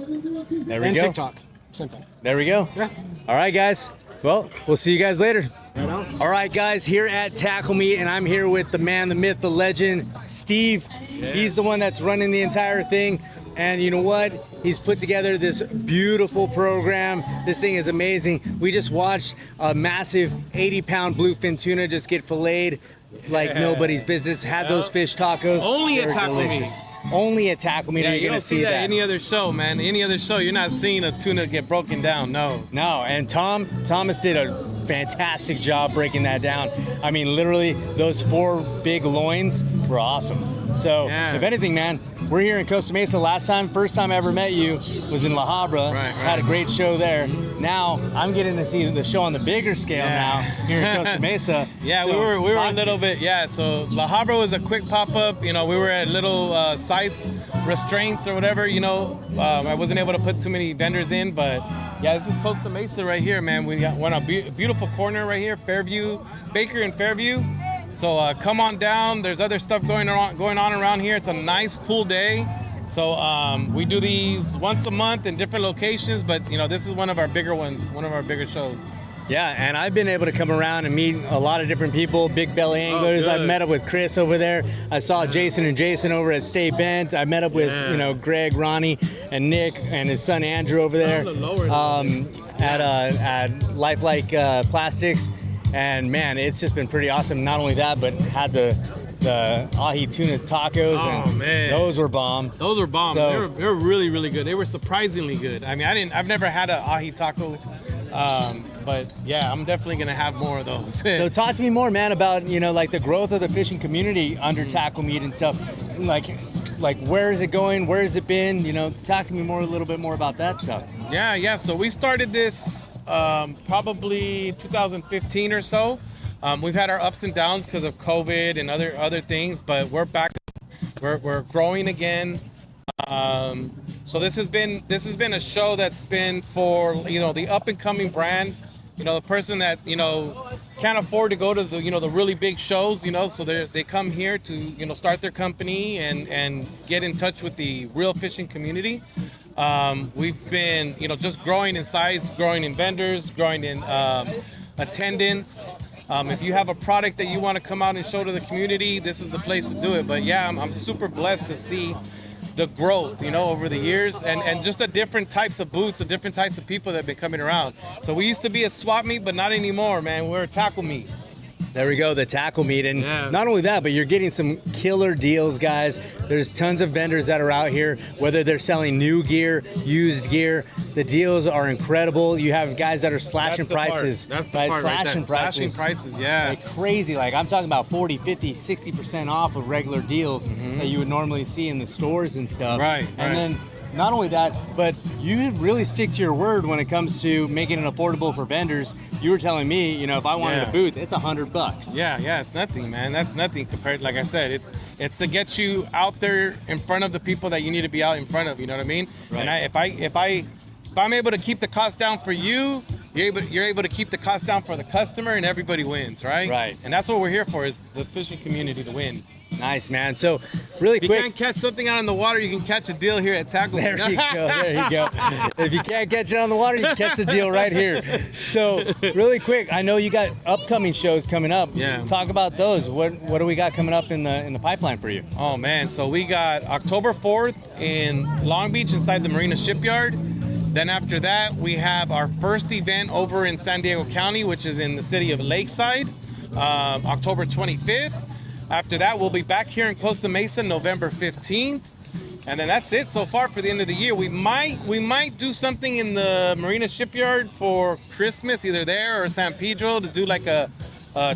There we and go. TikTok. Same thing. There we go. Yeah. All right, guys. Well, we'll see you guys later. Right on. All right, guys, here at Tackle Meet, and I'm here with the man, the myth, the legend, Steve. He's the one that's running the entire thing. And you know what? He's put together this beautiful program. This thing is amazing. We just watched a massive 80-pound bluefin tuna just get filleted like nobody's business. Had those fish tacos. Only They at were Tackle Meet. delicious. Only at Tackle Meet are you you going don't to see that any other show, man. Any other show, you're not seeing a tuna get broken down. No. No, and Thomas did a fantastic job breaking that down. I mean, literally, those 4 big loins were awesome. So, if anything, man, we're here in Costa Mesa. First time I ever met you was in La Habra. Right. Had a great show there. Now I'm getting to see the show on the bigger scale now here in Costa Mesa. Yeah, So, we were a little bit, so La Habra was a quick pop-up. You know, we were at little size restraints or whatever, you know. I wasn't able to put too many vendors in, but yeah, this is Costa Mesa right here, man. We got one a beautiful corner right here, Fairview, Baker and Fairview. So come on down. There's other stuff going on around here. It's a nice, cool day. So we do these once a month in different locations, but you know, this is one of our bigger ones, one of our bigger shows. Yeah, and I've been able to come around and meet a lot of different people, big belly anglers. I've met up with Chris over there. I saw Jason and Jason over at Stay Bent. I met up with Greg, Ronnie, and Nick and his son Andrew over there at Lifelike Plastics. And man, it's just been pretty awesome. Not only that, but had the ahi tuna tacos, and those were bomb. Those were bomb. So, they were really, really good. They were surprisingly good. I mean, I've never had an ahi taco, but yeah, I'm definitely gonna have more of those. So talk to me more, man, about like the growth of the fishing community under TackleMeet and stuff. Like where is it going? Where has it been? Talk to me a little bit more about that stuff. Yeah. So we started this probably 2015 or so. We've had our ups and downs because of COVID and other things, but we're back. We're growing again. So this has been a show that's been for the up and coming brand. The person that can't afford to go to the really big shows. So they come here to start their company and get in touch with the real fishing community. We've been just growing in size, growing in vendors, growing in attendance. If you have a product that you want to come out and show to the community, this is the place to do it. But yeah, I'm super blessed to see the growth, over the years, and just the different types of booths, the different types of people that have been coming around. So we used to be a swap meet, but not anymore, man. We're a tackle meet. There we go, the TackleMeet. And not only that, but you're getting some killer deals, guys. There's tons of vendors that are out here, whether they're selling new gear, used gear. The deals are incredible. You have guys that are slashing prices. That's the part right there. Slashing prices, yeah. Like crazy. Like I'm talking about 40, 50, 60% off of regular deals that you would normally see in the stores and stuff. Right. And then not only that, but you really stick to your word when it comes to making it affordable for vendors. You were telling me, if I wanted a booth, it's $100. Yeah, it's nothing, man. That's nothing compared. Like I said, it's to get you out there in front of the people that you need to be out in front of. You know what I mean? Right. And if I'm able to keep the cost down for you, you're able to keep the cost down for the customer, and everybody wins, right? Right. And that's what we're here for, is the fishing community to win. Nice, man. So really if you quick, can't catch something out in the water, you can catch a deal here at TackleMeet. There you go. If you can't catch it on the water, you can catch the deal right here. So really quick, I know you got upcoming shows coming up. Yeah. Talk about those. What do we got coming up in the pipeline for you? Oh man, so we got October 4th in Long Beach inside the Marina Shipyard. Then after that, we have our first event over in San Diego County, which is in the city of Lakeside, October 25th. After that, we'll be back here in Costa Mesa, November 15th. And then that's it so far for the end of the year. We might do something in the Marina Shipyard for Christmas, either there or San Pedro, to do like a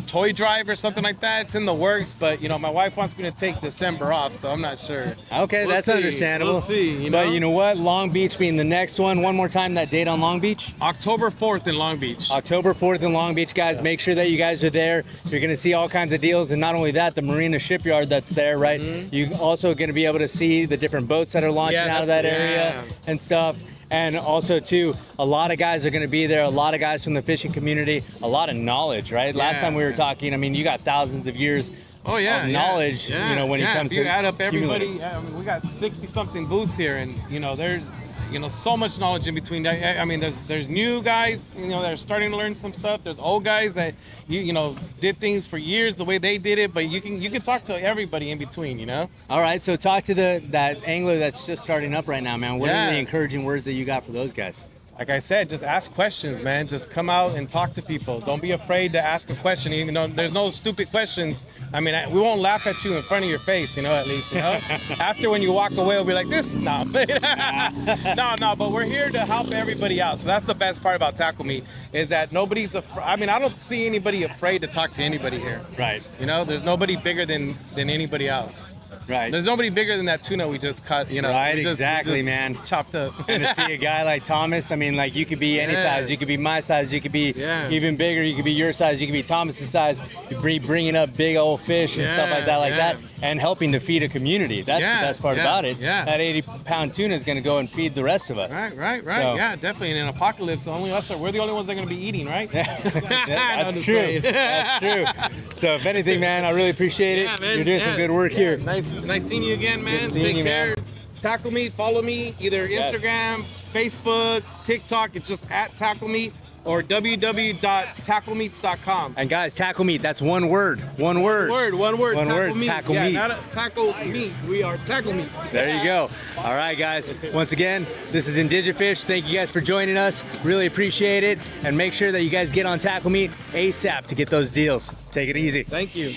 toy drive or something like that. It's in the works, but my wife wants me to take December off, so I'm not sure. Okay, that's understandable. We'll see. But you know what? Long Beach being the next one. One more time, that date on Long Beach? October 4th in Long Beach. October 4th in Long Beach, guys. Make sure that you guys are there. You're going to see all kinds of deals, and not only that, the Marina Shipyard that's there, right? You're also going to be able to see the different boats that are launching out of that area and stuff. And also, too, a lot of guys are going to be there, a lot of guys from the fishing community, a lot of knowledge, right? Last time we were talking, you got thousands of years of knowledge, when it comes to you add up everybody, we got 60-something booths here, and, there's, so much knowledge in between. There's new guys, that are starting to learn some stuff. There's old guys that, did things for years the way they did it, but you can talk to everybody in between, All right, so talk to that angler that's just starting up right now, man. What are the encouraging words that you got for those guys? Like I said, just ask questions, man. Just come out and talk to people. Don't be afraid to ask a question, even though there's no stupid questions. We won't laugh at you in front of your face, at least, After when you walk away, we'll be like, this? No. No, but we're here to help everybody out. So that's the best part about TackleMeet, is that nobody's afraid. I don't see anybody afraid to talk to anybody here. Right. There's nobody bigger than anybody else. Right. There's nobody bigger than that tuna we just cut, you know. Right, we just exactly, man. Chopped up. And to see a guy like Thomas, I mean, like, you could be any Yeah. size. You could be my size. You could be even bigger. You could be your size. You could be Thomas's size. You be bringing up big old fish and stuff like that, and helping to feed a community. That's the best part about it. Yeah. That 80-pound tuna is going to go and feed the rest of us. Right. So- Yeah, definitely. In an apocalypse, we're the only ones that are going to be eating, right? That's true. That's true. So if anything, man, I really appreciate it. Yeah, man. You're doing some good work here. Nice seeing you again, man. Good seeing Take you, care. man. TackleMeet, follow me, either Instagram, Facebook, TikTok. It's just at TackleMeet or www.tacklemeets.com. And guys, TackleMeet, that's one word. One word. One word. TackleMeet. Yeah, not a TackleMeet. We are TackleMeet. There you go. All right, guys. Once again, this is IndigeFish. Thank you guys for joining us. Really appreciate it. And make sure that you guys get on TackleMeet ASAP to get those deals. Take it easy. Thank you.